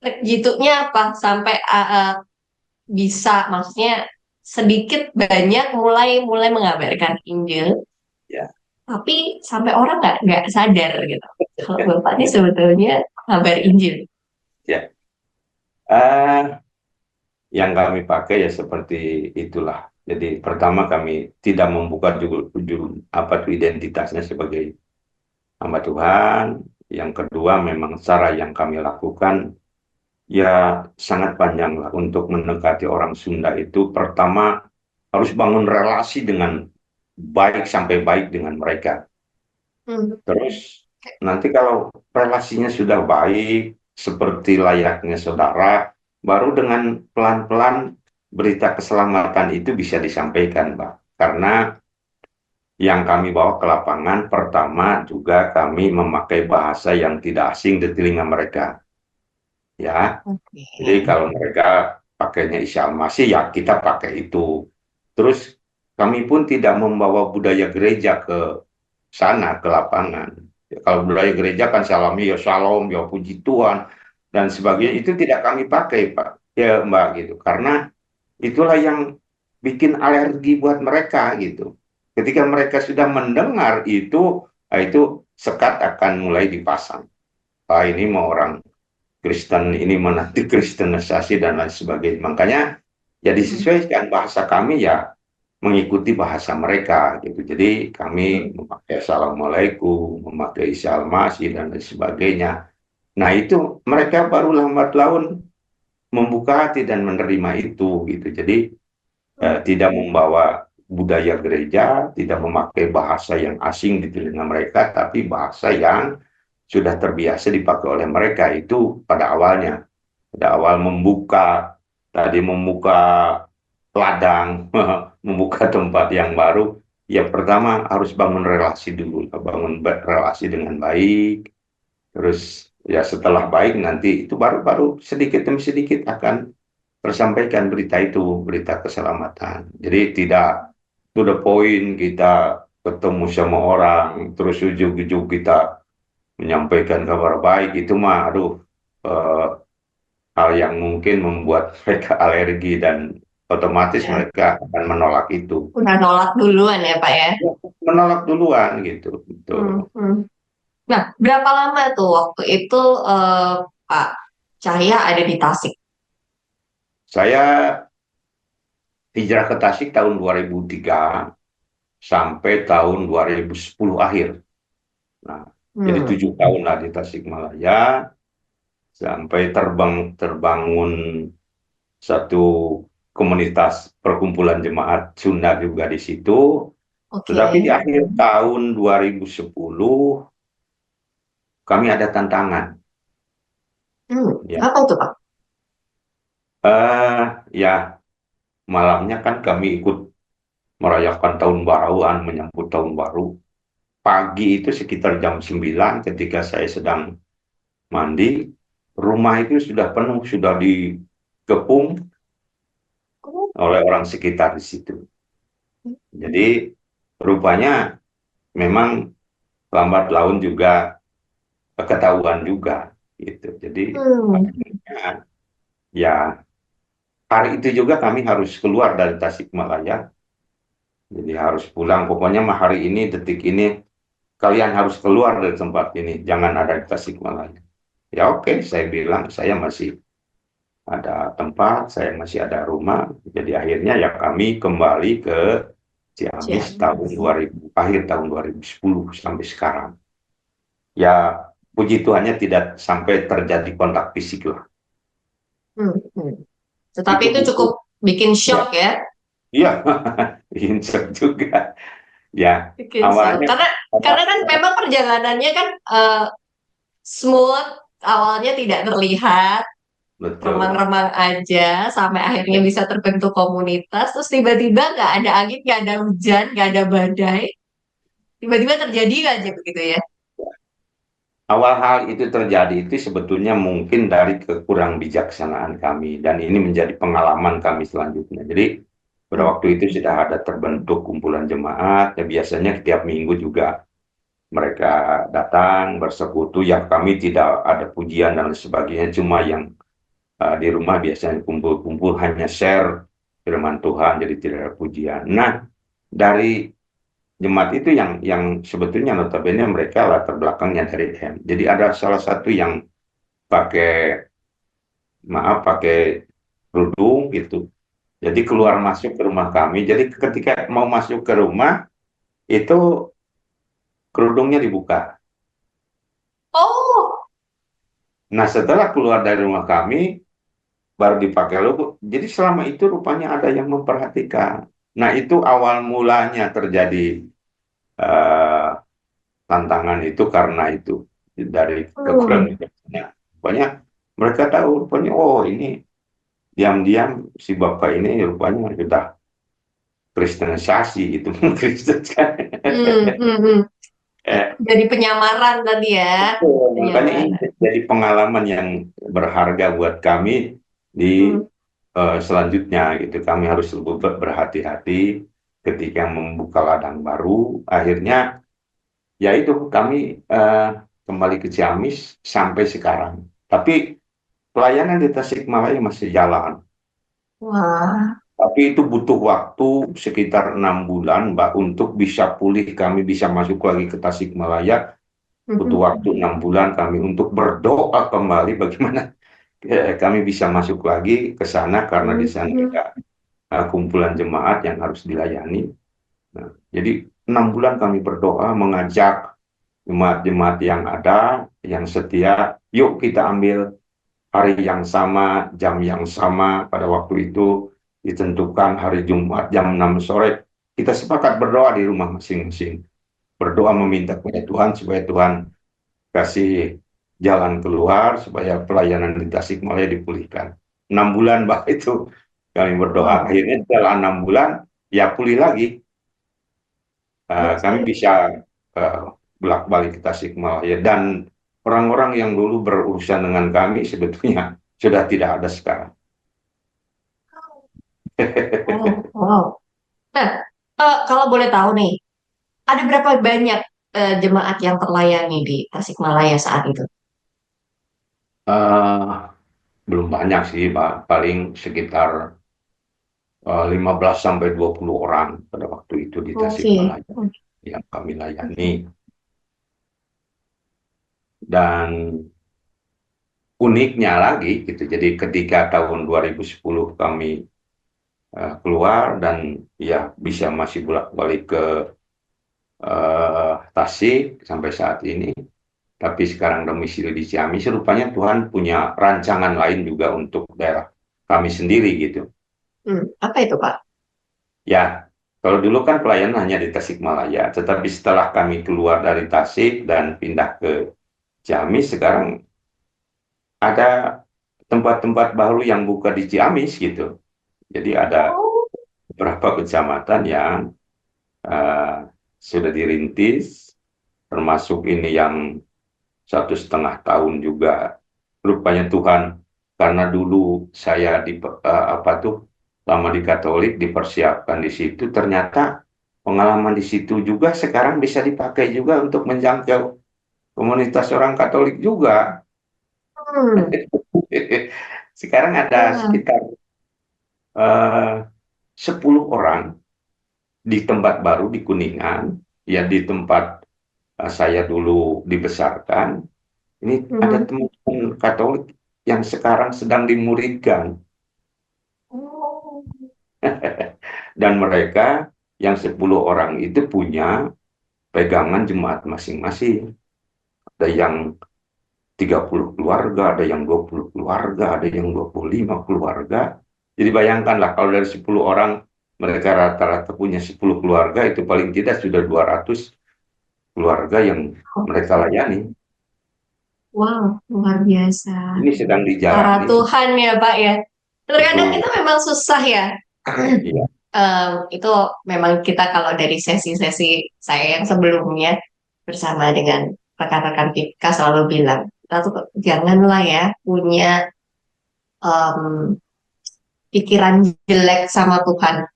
Trik jitunya apa sampai bisa maksudnya sedikit banyak mulai mulai mengabarkan Injil, Ya. tapi sampai orang nggak sadar gitu. Kalau Bapak ini sebetulnya kabar Injil. Ya. Ah, yang kami pakai ya seperti itulah. Jadi pertama kami tidak membuka apa tuh identitasnya sebagai hamba Tuhan. Yang kedua memang cara yang kami lakukan ya sangat panjang lah untuk mendekati orang Sunda itu. Pertama harus bangun relasi dengan baik sampai baik dengan mereka. Hmm. Terus nanti kalau relasinya sudah baik, seperti layaknya saudara, baru dengan pelan-pelan berita keselamatan itu bisa disampaikan, Mbak. Karena yang kami bawa ke lapangan, pertama juga kami memakai bahasa yang tidak asing di telinga mereka. Ya, Oke. jadi kalau mereka pakainya Isa Al-Masih, ya kita pakai itu. Terus kami pun tidak membawa budaya gereja ke sana, ke lapangan. Ya, kalau budaya gereja kan salami, ya shalom, ya puji Tuhan, dan sebagainya, itu tidak kami pakai, Pak. Ya, Mbak, gitu. Karena itulah yang bikin alergi buat mereka, gitu. Ketika mereka sudah mendengar itu, nah itu sekat akan mulai dipasang. Ah, ini mau orang Kristen, ini menanti kristenisasi dan lain sebagainya. Makanya ya Hmm. disesuaikan bahasa kami ya mengikuti bahasa mereka gitu. Jadi kami memakai Assalamualaikum, memakai Isa Al-Masih dan lain sebagainya. Nah itu mereka baru lambat laun membuka hati dan menerima itu gitu. Jadi tidak membawa budaya gereja, tidak memakai bahasa yang asing di telinga mereka, tapi bahasa yang sudah terbiasa dipakai oleh mereka itu pada awalnya. Pada awal membuka, tadi membuka ladang, membuka tempat yang baru, ya pertama harus bangun relasi dulu, bangun relasi dengan baik, terus ya setelah baik nanti itu baru-baru sedikit demi sedikit akan tersampaikan berita itu, berita keselamatan. Jadi tidak to the point kita ketemu sama orang, terus ujung-ujung kita menyampaikan kabar baik, itu mah, aduh, eh, hal yang mungkin membuat mereka alergi dan otomatis Ya. mereka akan menolak itu. Udah nolak duluan ya Pak ya. Menolak duluan gitu. Gitu. Hmm, hmm. Nah, berapa lama tuh waktu itu Pak Cahya ada di Tasik? Saya hijrah ke Tasik tahun 2003 sampai tahun 2010 akhir. Nah, jadi Hmm. 7 tahun lah di Tasikmalaya sampai terbangun satu komunitas perkumpulan jemaat Sunda juga di situ. Oke. Tetapi di akhir tahun 2010 kami ada tantangan. Hmm. Ya, Apa itu Pak? eh ya malamnya kan kami ikut merayakan tahun baruan, menyambut tahun baru. Pagi itu sekitar jam 9 ketika saya sedang mandi, rumah itu sudah penuh, sudah dikepung Oh, oleh orang sekitar di situ. Jadi rupanya memang lambat laun juga ketahuan juga gitu. Jadi Hmm. akhirnya ya hari itu juga kami harus keluar dari Tasikmalaya. Jadi harus pulang. Pokoknya mah hari ini, detik ini, kalian harus keluar dari tempat ini. Jangan ada di Tasikmalaya. Ya oke, saya bilang saya masih ada tempat, saya masih ada rumah. Jadi akhirnya ya kami kembali ke Ciamis tahun Ciamis. 2000, akhir tahun 2010 sampai sekarang. Ya puji Tuhannya tidak sampai terjadi kontak fisik lah. Hmm. Hmm. Tetapi Itu itu butuh. cukup bikin Ya, shock ya. iya, insek juga. Ya, Bikin shock. awalnya Karena kan memang perjalanannya kan smooth, awalnya tidak terlihat, betul. remang-remang aja, sampai akhirnya bisa terbentuk komunitas, terus tiba-tiba nggak ada angin, nggak ada hujan, nggak ada badai, tiba-tiba terjadi aja begitu ya. Awal hal itu terjadi itu sebetulnya mungkin dari kekurang bijaksanaan kami dan ini menjadi pengalaman kami selanjutnya. Jadi pada Hmm. waktu itu sudah ada terbentuk kumpulan jemaat, ya biasanya setiap minggu juga mereka datang bersekutu. Ya kami tidak ada pujian dan sebagainya, cuma yang di rumah biasanya kumpul-kumpul hanya share firman Tuhan, jadi tidak ada pujian. Nah, dari jemaat itu yang sebetulnya notabene mereka latar belakangnya dari M. Jadi ada salah satu yang pakai pakai kerudung gitu. Jadi keluar masuk ke rumah kami. Jadi ketika mau masuk ke rumah itu kerudungnya dibuka. Oh, Nah setelah keluar dari rumah kami baru dipakai logo. Jadi selama itu rupanya ada yang memperhatikan. Nah itu awal mulanya terjadi eh, tantangan itu karena itu dari hmm. kekurangan. Rupanya mereka tahu rupanya oh ini diam-diam si bapak ini rupanya sudah kristenisasi itu Kristen Hmm, hmm, hmm. eh, Jadi penyamaran tadi ya, makanya ini penyamaran. jadi pengalaman yang berharga buat kami di Hmm. selanjutnya gitu kami harus lebih berhati-hati ketika membuka ladang baru akhirnya ya itu kami kembali ke Ciamis sampai sekarang tapi pelayanan di Tasikmalaya masih jalan. Wah. Tapi itu butuh waktu sekitar 6 bulan, Mbak, untuk bisa pulih. Kami bisa masuk lagi ke Tasikmalaya. Butuh Mhm. waktu 6 bulan kami untuk berdoa kembali bagaimana kami bisa masuk lagi ke sana karena di sana Mhm. ada kumpulan jemaat yang harus dilayani. Nah, jadi 6 bulan kami berdoa mengajak jemaat-jemaat yang ada, yang setia, yuk kita ambil hari yang sama, jam yang sama pada waktu itu ditentukan hari Jumat jam 6 sore. Kita sepakat berdoa di rumah masing-masing. Berdoa meminta kepada Tuhan supaya Tuhan kasih jalan keluar supaya pelayanan di Tasikmalaya dipulihkan. 6 bulan Mbak itu kami berdoa. Wow. Akhirnya setelah 6 bulan ya pulih lagi. Kami Oke. bisa uh, bolak-balik ke Tasikmalaya dan orang-orang yang dulu berurusan dengan kami sebetulnya sudah tidak ada sekarang. Wow. Wow. Nah, kalau boleh tahu nih, ada berapa banyak jemaat yang terlayani di Tasikmalaya saat itu? Eh, belum banyak sih, Pak. Paling sekitar 15 sampai 20 orang pada waktu itu di Oke. Tasikmalaya yang kami layani. Dan uniknya lagi gitu. Jadi ketika tahun 2010 kami keluar dan ya bisa masih bolak-balik ke Tasik sampai saat ini. Tapi sekarang domisili di Ciamis, rupanya Tuhan punya rancangan lain juga untuk daerah kami sendiri gitu. Apa itu, Pak? Ya, kalau dulu kan pelayanan hanya di Tasikmalaya, tetapi setelah kami keluar dari Tasik dan pindah ke Ciamis, sekarang ada tempat-tempat baru yang buka di Ciamis gitu. Jadi ada Oh. beberapa kecamatan yang eh, sudah dirintis, termasuk ini yang 1,5 tahun juga. Rupanya Tuhan, karena dulu saya di apa tuh lama di Katolik dipersiapkan di situ, ternyata pengalaman di situ juga sekarang bisa dipakai juga untuk menjangkau komunitas orang Katolik juga. Hmm. Sekarang ada Wah. sekitar eh, 10 orang di tempat baru di Kuningan, ya di tempat saya dulu dibesarkan. Ini ada Mhm. teman-teman Katolik yang sekarang sedang dimuridkan. Oh. Dan mereka yang 10 orang itu punya pegangan jemaat masing-masing. Ada yang 30 keluarga, ada yang 20 keluarga, ada yang 25 keluarga. Jadi bayangkanlah kalau dari 10 orang mereka rata-rata punya 10 keluarga, itu paling tidak sudah 200 keluarga yang mereka layani. Wow, luar biasa. Ini sedang Cara dijalani. Tuhan ya, Pak ya. Terkadang Betul. itu memang susah ya. Iya. Itu memang kita kalau dari sesi-sesi saya yang sebelumnya bersama dengan rekan-rekan kita selalu bilang, kita tuh janganlah ya punya em, pikiran jelek sama Tuhan.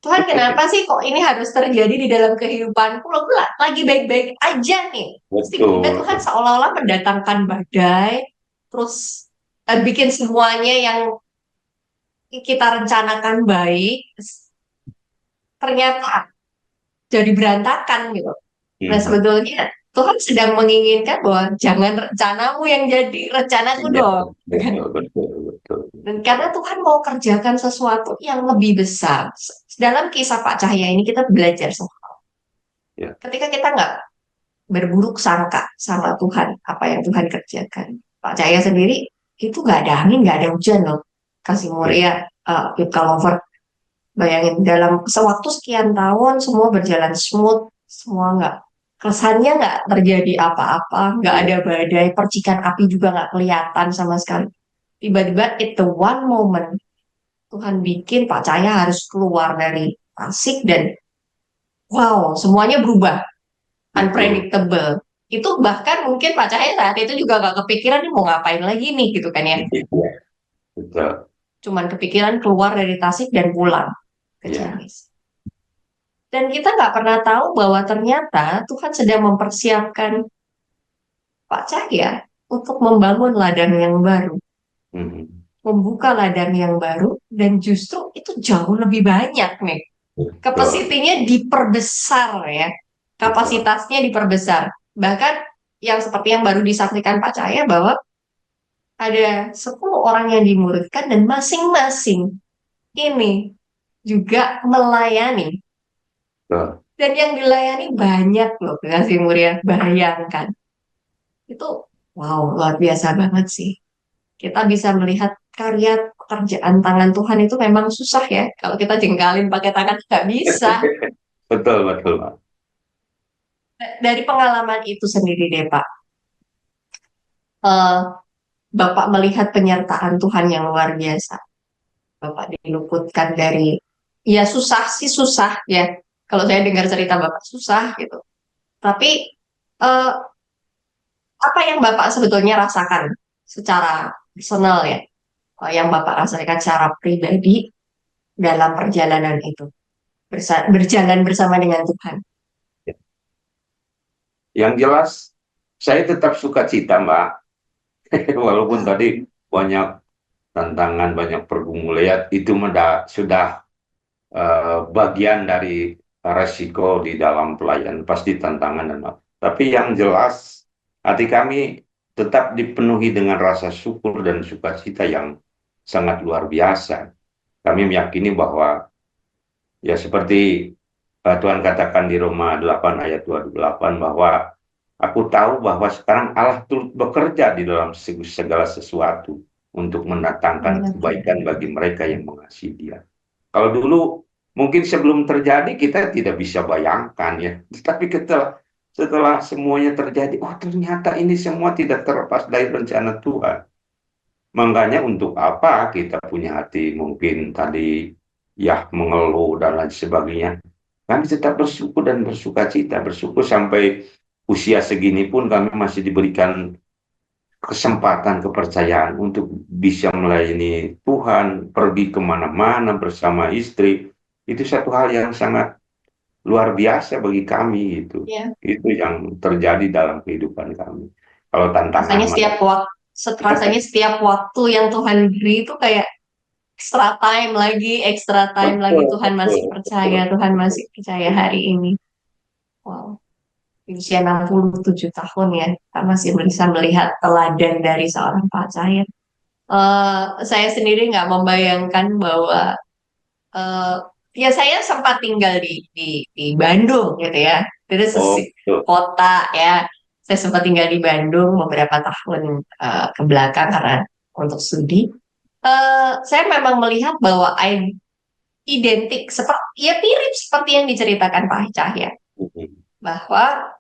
Tuhan, kenapa sih kok ini harus terjadi di dalam kehidupanku? Loh, lagi baik-baik aja nih. Terus tiba-tiba Betul. Tuhan seolah-olah mendatangkan badai, terus bikin semuanya yang kita rencanakan baik, ternyata jadi berantakan gitu. Nah, Mhm. sebetulnya Tuhan sedang menginginkan bahwa jangan rencanamu yang jadi rencanaku Iya, dong. betul, betul, betul. Dan karena Tuhan mau kerjakan sesuatu yang lebih besar. Dalam kisah Pak Cahya ini kita belajar Ya, ketika kita nggak berburuk sangka sama Tuhan, apa yang Tuhan kerjakan. Pak Cahya sendiri itu nggak ada angin, nggak ada hujan loh. Kasih ya, Muria, Yuka Lover, bayangin dalam sewaktu sekian tahun semua berjalan smooth, semua nggak kesannya nggak terjadi apa-apa, nggak ya, ada badai, percikan api juga nggak kelihatan sama sekali. Tiba-tiba it the one moment Tuhan bikin Pak Cahya harus keluar dari Tasik dan wow semuanya berubah, betul. unpredictable. Itu bahkan mungkin Pak Cahaya saat itu juga nggak kepikiran nih mau ngapain lagi nih gitu kan ya. Iya, betul. Cuman kepikiran keluar dari Tasik dan pulang ke Ya, Ciamis. Dan kita nggak pernah tahu bahwa ternyata Tuhan sedang mempersiapkan Pak Cahya untuk membangun ladang yang baru, mhm. membuka ladang yang baru, dan justru itu jauh lebih banyak nih. Betul, Kapasitinya diperbesar ya, betul. kapasitasnya diperbesar. Bahkan yang seperti yang baru disampaikan Pak Cahya bahwa ada 10 orang yang dimuridkan dan masing-masing ini juga melayani. Betul. Dan yang dilayani banyak loh, kasih mulia. Bayangkan. Itu, wow, luar biasa banget sih. Kita bisa melihat karya pekerjaan tangan Tuhan itu memang susah ya. Kalau kita jengkalin pakai tangan, nggak bisa. Betul, betul, Pak. Dari pengalaman itu sendiri deh, Pak. Eh, Bapak melihat penyertaan Tuhan yang luar biasa. Bapak diluputkan dari, ya susah sih susah ya. Kalau saya dengar cerita Bapak susah gitu. Tapi eh, apa yang Bapak sebetulnya rasakan secara personal ya, yang Bapak rasakan secara pribadi dalam perjalanan itu, berjalan bersama dengan Tuhan. Yang jelas, saya tetap suka cita, Mbak. Walaupun tadi banyak tantangan, banyak pergumulan, itu sudah bagian dari resiko di dalam pelayanan, pasti tantangan dan apa. Tapi yang jelas, hati kami tetap dipenuhi dengan rasa syukur dan sukacita yang sangat luar biasa. Kami meyakini bahwa ya seperti Tuhan katakan di Roma 8 ayat 28 bahwa aku tahu bahwa sekarang Allah turut bekerja di dalam segala sesuatu untuk mendatangkan kebaikan bagi mereka yang mengasihi Dia. Kalau dulu mungkin sebelum terjadi kita tidak bisa bayangkan ya, tapi setelah semuanya terjadi, oh ternyata ini semua tidak terlepas dari rencana Tuhan. Makanya untuk apa kita punya hati mungkin tadi ya mengeluh dan lain sebagainya. Kami tetap bersyukur dan bersuka cita, bersyukur sampai usia segini pun kami masih diberikan kesempatan, kepercayaan untuk bisa melayani Tuhan, pergi kemana-mana bersama istri. Itu satu hal yang sangat luar biasa bagi kami itu. Ya, Itu yang terjadi dalam kehidupan kami. Kalau tantangan rasanya setiap waktu, rasanya setiap waktu yang Tuhan beri itu kayak extra time lagi betul, Tuhan betul, masih betul, percaya, Tuhan betul, masih percaya hari ini. Wow, di usia 67 tahun ya, kita masih bisa melihat teladan dari seorang Pak Cahya. Saya sendiri nggak membayangkan bahwa eh, ya saya sempat tinggal di Bandung gitu ya. Itu oh, betul. kota ya. Saya sempat tinggal di Bandung beberapa tahun ke belakang karena untuk studi. Saya memang melihat bahwa identik seperti ya mirip seperti yang diceritakan Pak Cahya Mhm. bahwa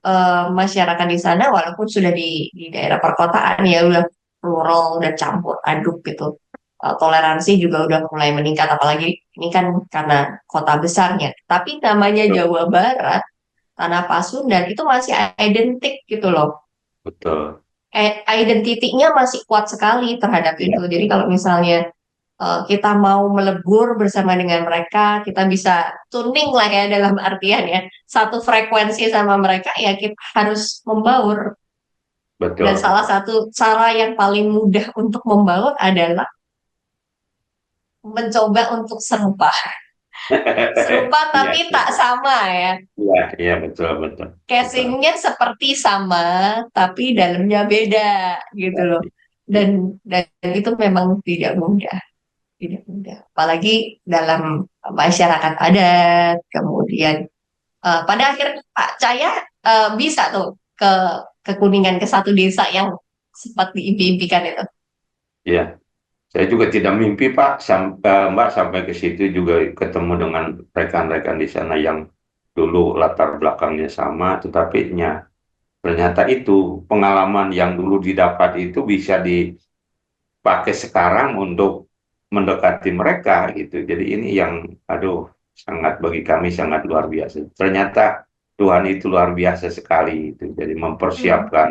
masyarakat di sana walaupun sudah di daerah perkotaan ya udah rural udah campur aduk gitu. Toleransi juga udah mulai meningkat apalagi ini kan karena kota besarnya tapi namanya Betul, Jawa Barat Tanah Pasundan itu masih identik gitu loh. betul. Identitinya masih kuat sekali terhadap Iya, itu jadi kalau misalnya kita mau melebur bersama dengan mereka, kita bisa tuning lah ya dalam artian ya, satu frekuensi sama mereka ya kita harus membaur. Dan betul, salah betul. satu cara yang paling mudah untuk membaur adalah mencoba untuk serupa. Serupa Iya, tapi iya, tak sama ya. iya, iya, betul, betul, betul. Casingnya seperti sama, tapi dalamnya beda gitu Iya, loh. iya, Dan itu memang tidak mudah. Tidak mudah. Apalagi dalam masyarakat adat, kemudian pada akhirnya Pak Cahya bisa tuh ke Kuningan ke satu desa yang sempat diimpi-impikan itu. iya. Saya juga tidak mimpi, Pak, Mbak sampai ke situ juga ketemu dengan rekan-rekan di sana yang dulu latar belakangnya sama, tetapi ternyata itu pengalaman yang dulu didapat itu bisa dipakai sekarang untuk mendekati mereka gitu. Jadi ini yang, aduh, sangat bagi kami sangat luar biasa. Ternyata Tuhan itu luar biasa sekali itu. Jadi Hmm. mempersiapkan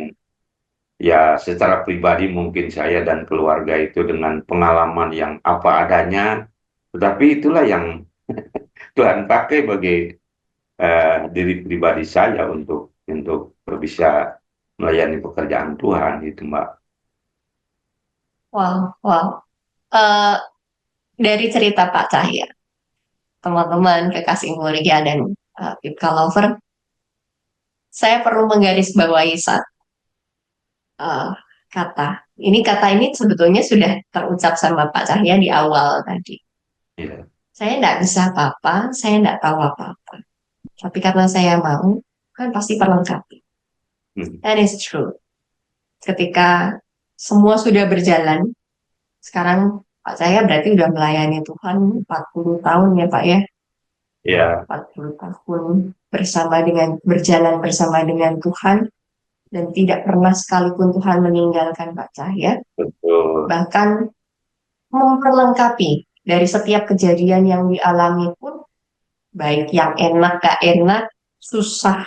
ya secara pribadi mungkin saya dan keluarga itu dengan pengalaman yang apa adanya, tetapi itulah yang Tuhan pakai bagi diri pribadi saya untuk bisa melayani pekerjaan Tuhan itu, Mbak. Wow, wow. Eh, dari cerita Pak Cahya, teman-teman, kekasih mulia dan Pipka Lover, saya perlu menggarisbawahi satu eh, kata. Kata ini sebetulnya sudah terucap sama Pak Cahya di awal tadi. Iya. Saya tidak bisa apa-apa, saya tidak tahu apa-apa. Tapi karena saya mau, kan pasti perlengkapi. Hmm. That is true. Ketika semua sudah berjalan, sekarang Pak saya berarti udah melayani Tuhan 40 tahun ya Pak ya. Ya, 40 tahun berjalan bersama dengan Tuhan dan tidak pernah sekalipun Tuhan meninggalkan Pak Cahya. betul. Bahkan memperlengkapi dari setiap kejadian yang dialami pun, baik yang enak, gak enak, susah,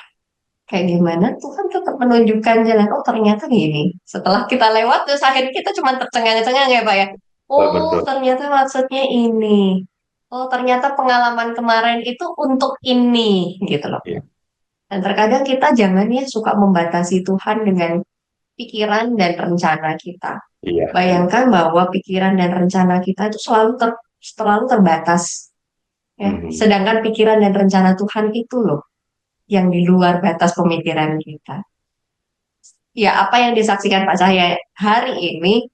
kayak gimana Tuhan tetap menunjukkan jalan. Oh ternyata gini setelah kita lewat terus akhirnya kita cuma tercengang-cengang ya Pak ya. Betul, Oh betul. ternyata maksudnya ini. Oh ternyata pengalaman kemarin itu untuk ini gitu loh. Iya, Dan terkadang kita jangan ya suka membatasi Tuhan dengan pikiran dan rencana kita. iya, iya. Bayangkan bahwa pikiran dan rencana kita itu selalu terbatas ya. Mhm. Sedangkan pikiran dan rencana Tuhan itu loh yang di luar batas pemikiran kita. Ya, apa yang disaksikan Pak Cahya hari ini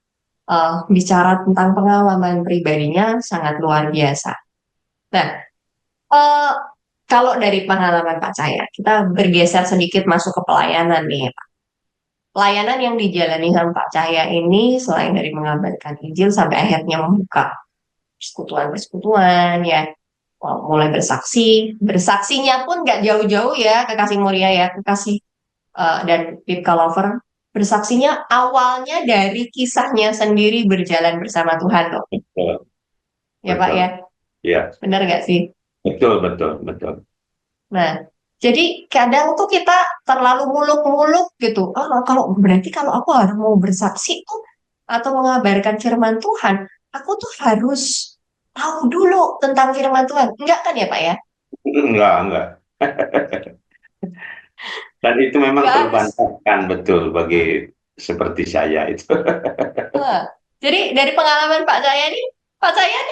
bicara tentang pengalaman pribadinya sangat luar biasa. Nah, eh, kalau dari pengalaman Pak Cahya, kita bergeser sedikit masuk ke pelayanan nih, ya, Pak. Pelayanan yang dijalani sama Pak Cahya ini selain dari mengabarkan Injil sampai akhirnya membuka persekutuan-persekutuan ya, mulai bersaksi, bersaksinya pun nggak jauh-jauh ya, kekasih mulia ya, kekasih dan Pipka Lover bersaksinya awalnya dari kisahnya sendiri berjalan bersama Tuhan loh. Betul, Ya Pak betul. ya, Iya, benar nggak sih? betul, betul, betul. Nah, jadi kadang tuh kita terlalu muluk-muluk gitu. Oh, kalau aku harus mau bersaksi tuh atau mengabarkan firman Tuhan, aku tuh harus tahu dulu tentang firman Tuhan. Enggak kan ya Pak ya? Enggak, enggak. Dan itu memang Nggak harus. terbantakan betul bagi seperti saya itu. Wah. Jadi dari pengalaman Pak Cahya ini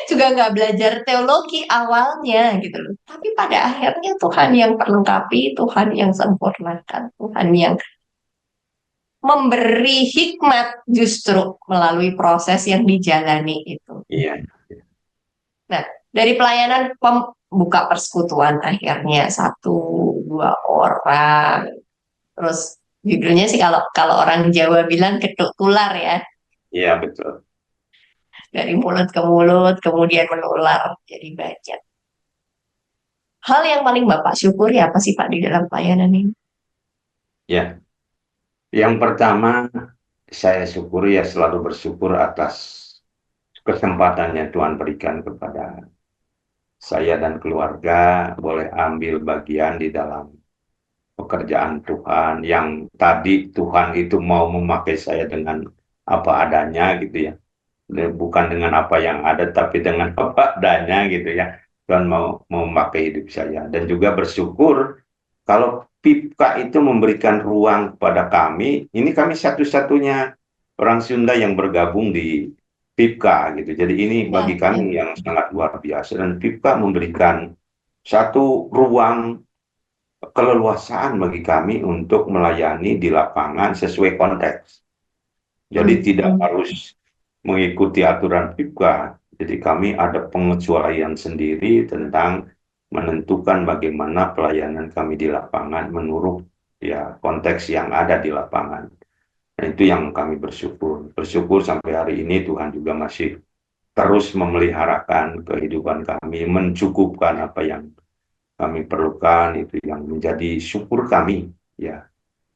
juga nggak belajar teologi awalnya gitu loh. Tapi pada akhirnya Tuhan yang perlengkapi, Tuhan yang sempurnakan, Tuhan yang memberi hikmat justru melalui proses yang dijalani itu. Iya, Nah, dari pelayanan pembuka persekutuan akhirnya satu dua orang, terus judulnya sih kalau kalau orang Jawa bilang gedok tular ya, iya betul. dari mulut ke mulut kemudian menular jadi banyak. Hal yang paling Bapak syukuri apa sih Pak di dalam pelayanan ini? Ya, yang pertama saya syukuri ya selalu bersyukur atas kesempatan yang Tuhan berikan kepada saya dan keluarga boleh ambil bagian di dalam pekerjaan Tuhan yang tadi Tuhan itu mau memakai saya dengan apa adanya gitu ya. Bukan dengan apa yang ada tapi dengan apa adanya gitu ya. Tuhan mau memakai hidup saya dan juga bersyukur kalau PIPKA itu memberikan ruang kepada kami, ini kami satu-satunya orang Sunda yang bergabung di PIPKA gitu. Jadi ini bagi Ya, kami ya, yang sangat luar biasa dan PIPKA memberikan satu ruang keleluasaan bagi kami untuk melayani di lapangan sesuai konteks. Jadi hmm, tidak hmm, harus mengikuti aturan FIPKA. Jadi kami ada pengecualian sendiri tentang menentukan bagaimana pelayanan kami di lapangan menurut ya konteks yang ada di lapangan. Nah, itu yang kami bersyukur. Bersyukur sampai hari ini Tuhan juga masih terus memeliharakan kehidupan kami, mencukupkan apa yang kami perlukan, itu yang menjadi syukur kami ya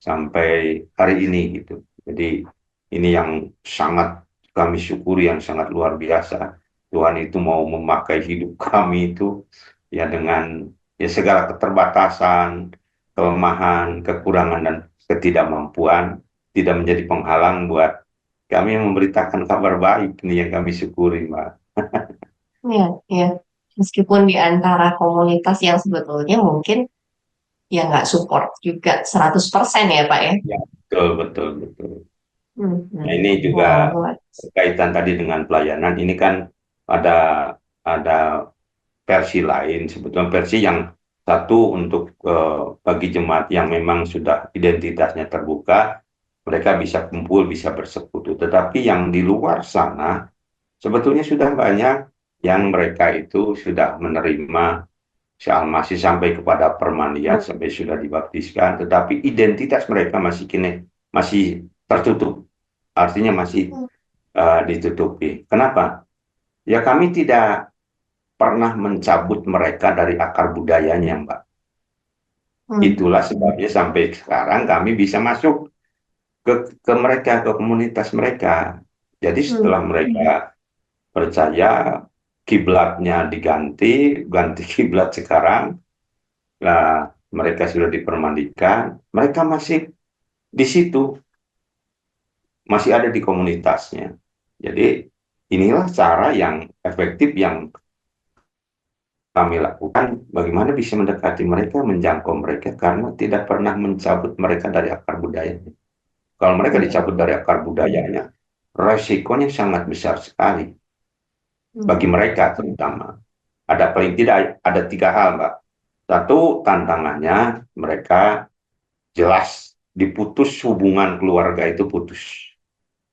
sampai hari ini gitu. Jadi ini yang sangat kami syukuri, yang sangat luar biasa. Tuhan itu mau memakai hidup kami itu ya dengan ya segala keterbatasan, kelemahan, kekurangan dan ketidakmampuan tidak menjadi penghalang buat kami memberitakan kabar baik ini yang kami syukuri, Mbak. ya, ya. Meskipun di antara komunitas yang sebetulnya mungkin ya nggak support juga 100% ya Pak ya. Ya, betul, betul, betul. Hmm, Nah, hmm. ini juga Wah, luar. berkaitan tadi dengan pelayanan. Ini kan ada ada versi lain, sebetulnya versi yang satu untuk bagi jemaat yang memang sudah identitasnya terbuka, mereka bisa kumpul, bisa bersekutu. Tetapi yang di luar sana, sebetulnya sudah banyak yang mereka itu sudah menerima masih sampai kepada permandian, sampai sudah dibaptiskan, tetapi identitas mereka masih kini masih tertutup, artinya masih ditutupi. Kenapa? Ya kami tidak pernah mencabut mereka dari akar budayanya, Mbak. Hmm, Itulah sebabnya sampai sekarang kami bisa masuk ke, ke mereka, ke komunitas mereka. Jadi hmm, setelah mereka percaya, kiblatnya diganti, ganti kiblat sekarang, lah mereka sudah dipermandikan, mereka masih di situ, masih ada di komunitasnya. Jadi inilah cara yang efektif yang kami lakukan, bagaimana bisa mendekati mereka, menjangkau mereka, karena tidak pernah mencabut mereka dari akar budayanya. Kalau mereka hmm, dicabut dari akar budayanya, resikonya sangat besar sekali hmm, bagi mereka terutama. Ada paling tidak ada tiga hal, Mbak. Satu, tantangannya mereka jelas diputus hubungan keluarga itu putus.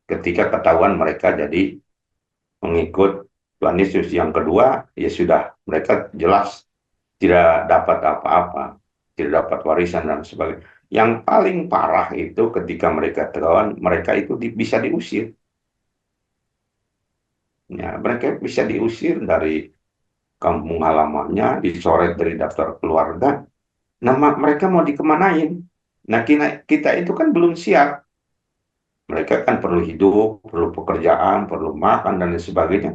Ketika ketahuan mereka jadi mengikut Tuhan Yesus. Yang kedua, ya sudah mereka jelas tidak dapat apa-apa, tidak dapat warisan dan sebagainya. Yang paling parah itu ketika mereka terlawan, mereka itu bisa diusir. Ya, mereka bisa diusir dari kampung halamannya, dicoret dari daftar keluarga. Nah, mereka mau dikemanain? Nah, kita itu kan belum siap. Mereka kan perlu hidup, perlu pekerjaan, perlu makan, dan lain sebagainya.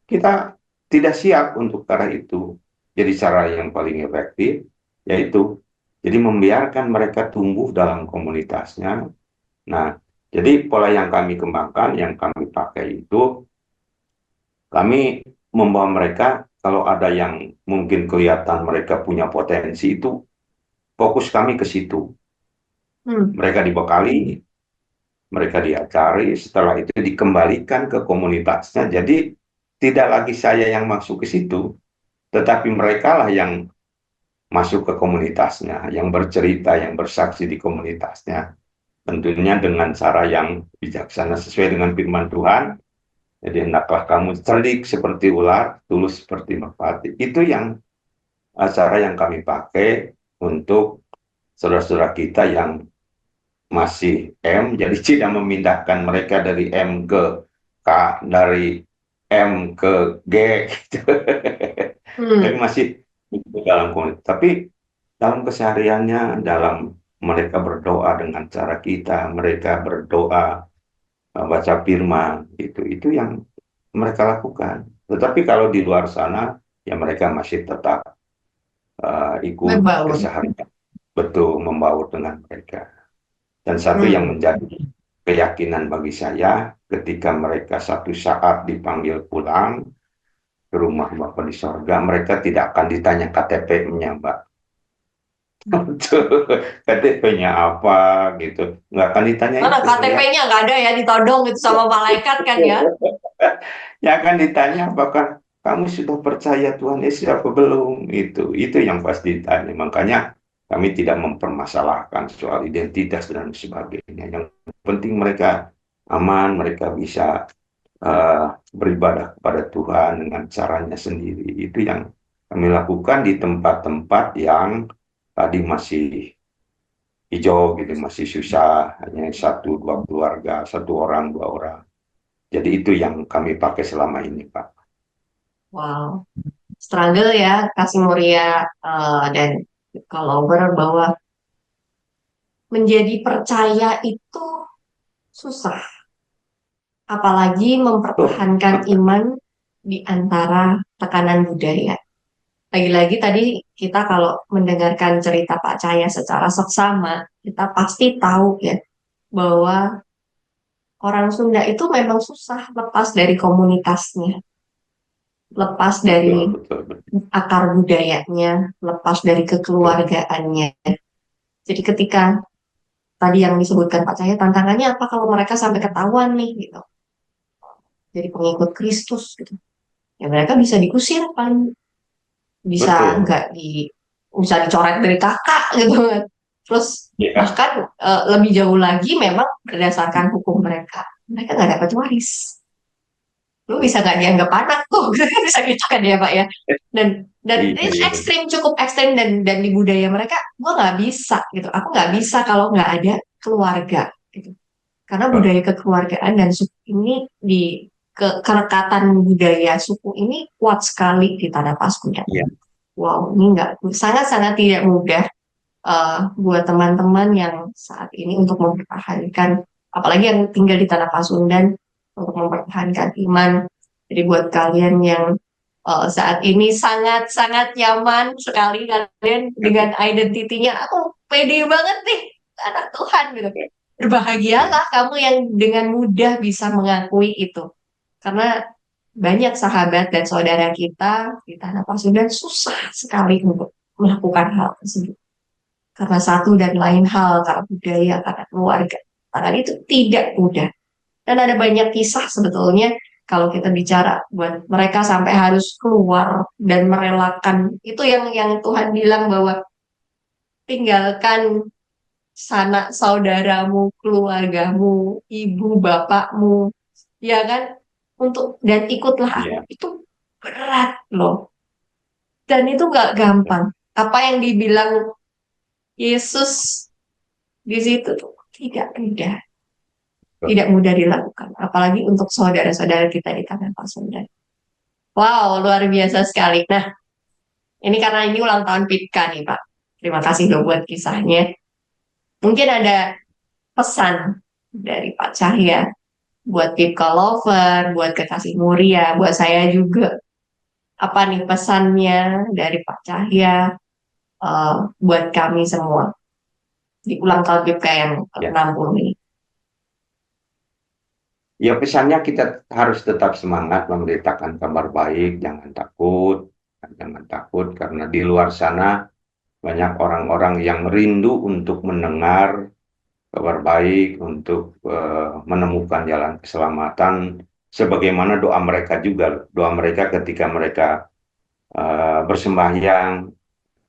Kita tidak siap untuk cara itu. Jadi cara yang paling efektif yaitu jadi membiarkan mereka tumbuh dalam komunitasnya. Nah, jadi pola yang kami kembangkan, yang kami pakai itu, kami membawa mereka kalau ada yang mungkin kelihatan mereka punya potensi itu, fokus kami ke situ. Hmm. Mereka dibekali, mereka diajari, setelah itu dikembalikan ke komunitasnya. Jadi tidak lagi saya yang masuk ke situ, tetapi mereka lah yang masuk ke komunitasnya, yang bercerita, yang bersaksi di komunitasnya. Tentunya dengan cara yang bijaksana sesuai dengan firman Tuhan. Jadi hendaklah kamu cerdik seperti ular, tulus seperti merpati. Itu yang cara yang kami pakai untuk saudara-saudara kita yang masih M, jadi tidak memindahkan mereka dari M ke K, dari M ke G, gitu. Tapi Hmm. masih dalam komunitas. Tapi dalam kesehariannya, dalam mereka berdoa dengan cara kita, mereka berdoa, baca firman, itu yang mereka lakukan. Tetapi kalau di luar sana, ya mereka masih tetap ikut Berbaur. keseharian, betul membaur dengan mereka. Dan satu yang Hmm. menjadi keyakinan bagi saya, ketika mereka satu saat dipanggil pulang ke rumah Bapa di sorga, mereka tidak akan ditanya KTP-nya, Mbak. KTP-nya apa gitu, nggak akan ditanya Mana itu ya. KTP-nya nggak ada ya, ditodong itu sama malaikat kan ya? Ya akan ditanya apakah kamu sudah percaya Tuhan Yesus apa belum, itu yang pasti ditanya. Makanya kami tidak mempermasalahkan soal identitas dan sebagainya. Yang penting mereka aman, mereka bisa beribadah kepada Tuhan dengan caranya sendiri. Itu yang kami lakukan di tempat-tempat yang tadi masih hijau gitu, masih susah, hanya satu dua keluarga, satu orang dua orang. Jadi itu yang kami pakai selama ini, Pak. Wow, struggle ya kasih Muria dan kalau bahwa menjadi percaya itu susah, apalagi Tuh, mempertahankan iman di antara tekanan budaya. Lagi-lagi tadi kita kalau mendengarkan cerita Pak Cahya secara seksama, kita pasti tahu ya bahwa orang Sunda itu memang susah lepas dari komunitasnya, lepas dari betul, betul, betul. akar budayanya, lepas dari Betul. kekeluargaannya. Jadi ketika tadi yang disebutkan Pak Cahya, tantangannya apa kalau mereka sampai ketahuan nih gitu, jadi pengikut Kristus gitu. Ya mereka bisa diusir, paling bisa Betul. nggak bisa dicoret dari kakak gitu kan. Terus Ya, bahkan lebih jauh lagi memang berdasarkan hukum mereka nggak dapat waris. Lu bisa nggak dianggap anak tuh, bisa gitu kan ya Pak ya. Dan iya, ini iya, betul. ekstrim, cukup ekstrim, dan di budaya mereka gue nggak bisa gitu. Aku nggak bisa kalau nggak ada keluarga gitu. Karena budaya kekeluargaan dan suku ini kerekatan budaya suku ini kuat sekali di Tanah Pasundan. Iya, Wow, ini nggak sangat-sangat tidak mudah buat teman-teman yang saat ini untuk mempertahankan, apalagi yang tinggal di Tanah Pasundan, untuk mempertahankan iman. Jadi buat kalian yang saat ini sangat-sangat nyaman sekali kalian dengan identitinya, aku pede banget nih anak Tuhan gitu. iya, Berbahagialah kamu yang dengan mudah bisa mengakui itu. Karena banyak sahabat dan saudara kita di Tanah Pasundan susah sekali untuk melakukan hal tersebut. Karena satu dan lain hal, karena budaya, karena keluarga. Karena itu tidak mudah. Dan ada banyak kisah sebetulnya kalau kita bicara buat mereka sampai harus keluar dan merelakan. Itu yang Tuhan bilang bahwa tinggalkan sanak saudaramu, keluargamu, ibu, bapakmu, ya kan? Dan ikutlah aku. iya, Itu berat loh. Dan itu nggak gampang. Apa yang dibilang Yesus di situ tuh tidak mudah, betul. tidak mudah dilakukan. Apalagi untuk saudara-saudara kita di tanah Pasundan. Wow, luar biasa sekali. Nah, ini karena ini ulang tahun Pipka nih, Pak. Terima kasih loh buat kisahnya. Mungkin ada pesan dari Pak Cahya buat Pipka lover, buat kekasih Muria, buat saya juga. Apa nih pesannya dari Pak Cahya buat kami semua di ulang tahun Pipka yang Ya, ke-60 ini? ya pesannya kita harus tetap semangat memberitakan kabar baik, jangan takut karena di luar sana Banyak orang-orang yang rindu untuk mendengar kabar baik, untuk menemukan jalan keselamatan, sebagaimana doa mereka juga. Doa mereka ketika mereka bersembahyang,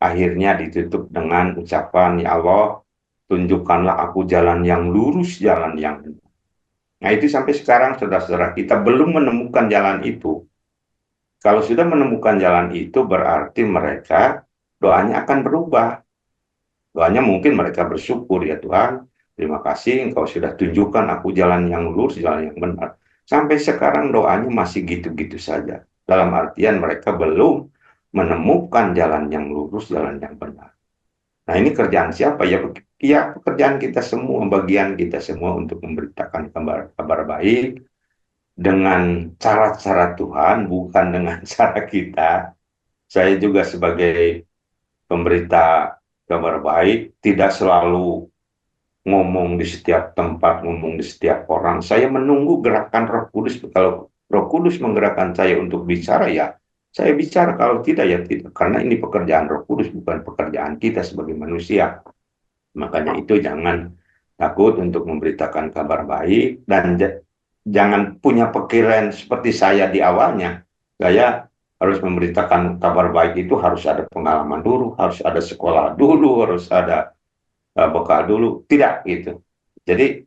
akhirnya ditutup dengan ucapan, "Ya Allah, tunjukkanlah aku jalan yang lurus, jalan yang benar." Nah, itu sampai sekarang saudara-saudara kita belum menemukan jalan itu. Kalau sudah menemukan jalan itu, berarti mereka doanya akan berubah. Doanya mungkin mereka bersyukur, "Ya Tuhan, terima kasih Engkau sudah tunjukkan aku jalan yang lurus, jalan yang benar." Sampai sekarang doanya masih gitu-gitu saja. Dalam artian mereka belum menemukan jalan yang lurus, jalan yang benar. Nah, ini kerjaan siapa? Ya, ya pekerjaan kita semua, bagian kita semua untuk memberitakan kabar baik dengan cara-cara Tuhan, bukan dengan cara kita. Saya juga sebagai pemberita kabar baik, tidak selalu ngomong di setiap tempat, ngomong di setiap orang. Saya menunggu gerakan Roh Kudus. Kalau Roh Kudus menggerakkan saya untuk bicara, ya saya bicara. Kalau tidak, ya tidak. Karena ini pekerjaan Roh Kudus, bukan pekerjaan kita sebagai manusia. Makanya itu jangan takut untuk memberitakan kabar baik, dan jangan punya pikiran seperti saya di awalnya. Saya harus memberitakan kabar baik itu harus ada pengalaman dulu, harus ada sekolah dulu, harus ada bekal dulu. Tidak gitu. Jadi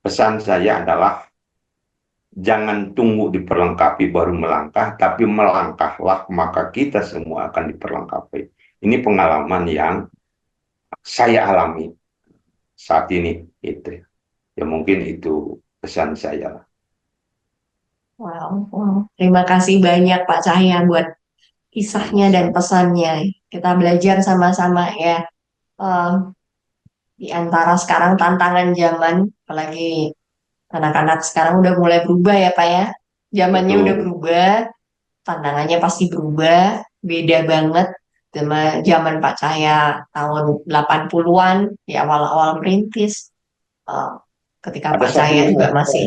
pesan saya adalah jangan tunggu diperlengkapi baru melangkah, tapi melangkahlah maka kita semua akan diperlengkapi. Ini pengalaman yang saya alami saat ini itu. Ya mungkin itu pesan saya. Wow, wow. Terima kasih banyak Pak Cahya buat kisahnya dan Sama-sama. pesannya. Kita belajar sama-sama ya. Em, di antara sekarang tantangan zaman, apalagi anak-anak sekarang udah mulai berubah ya Pak ya. Zamannya udah Betul. berubah, tantangannya pasti berubah, beda banget sama zaman Pak Cahya tahun 80-an, di awal-awal merintis. Eh, ketika Ada Pak satu Cahya yang juga masih,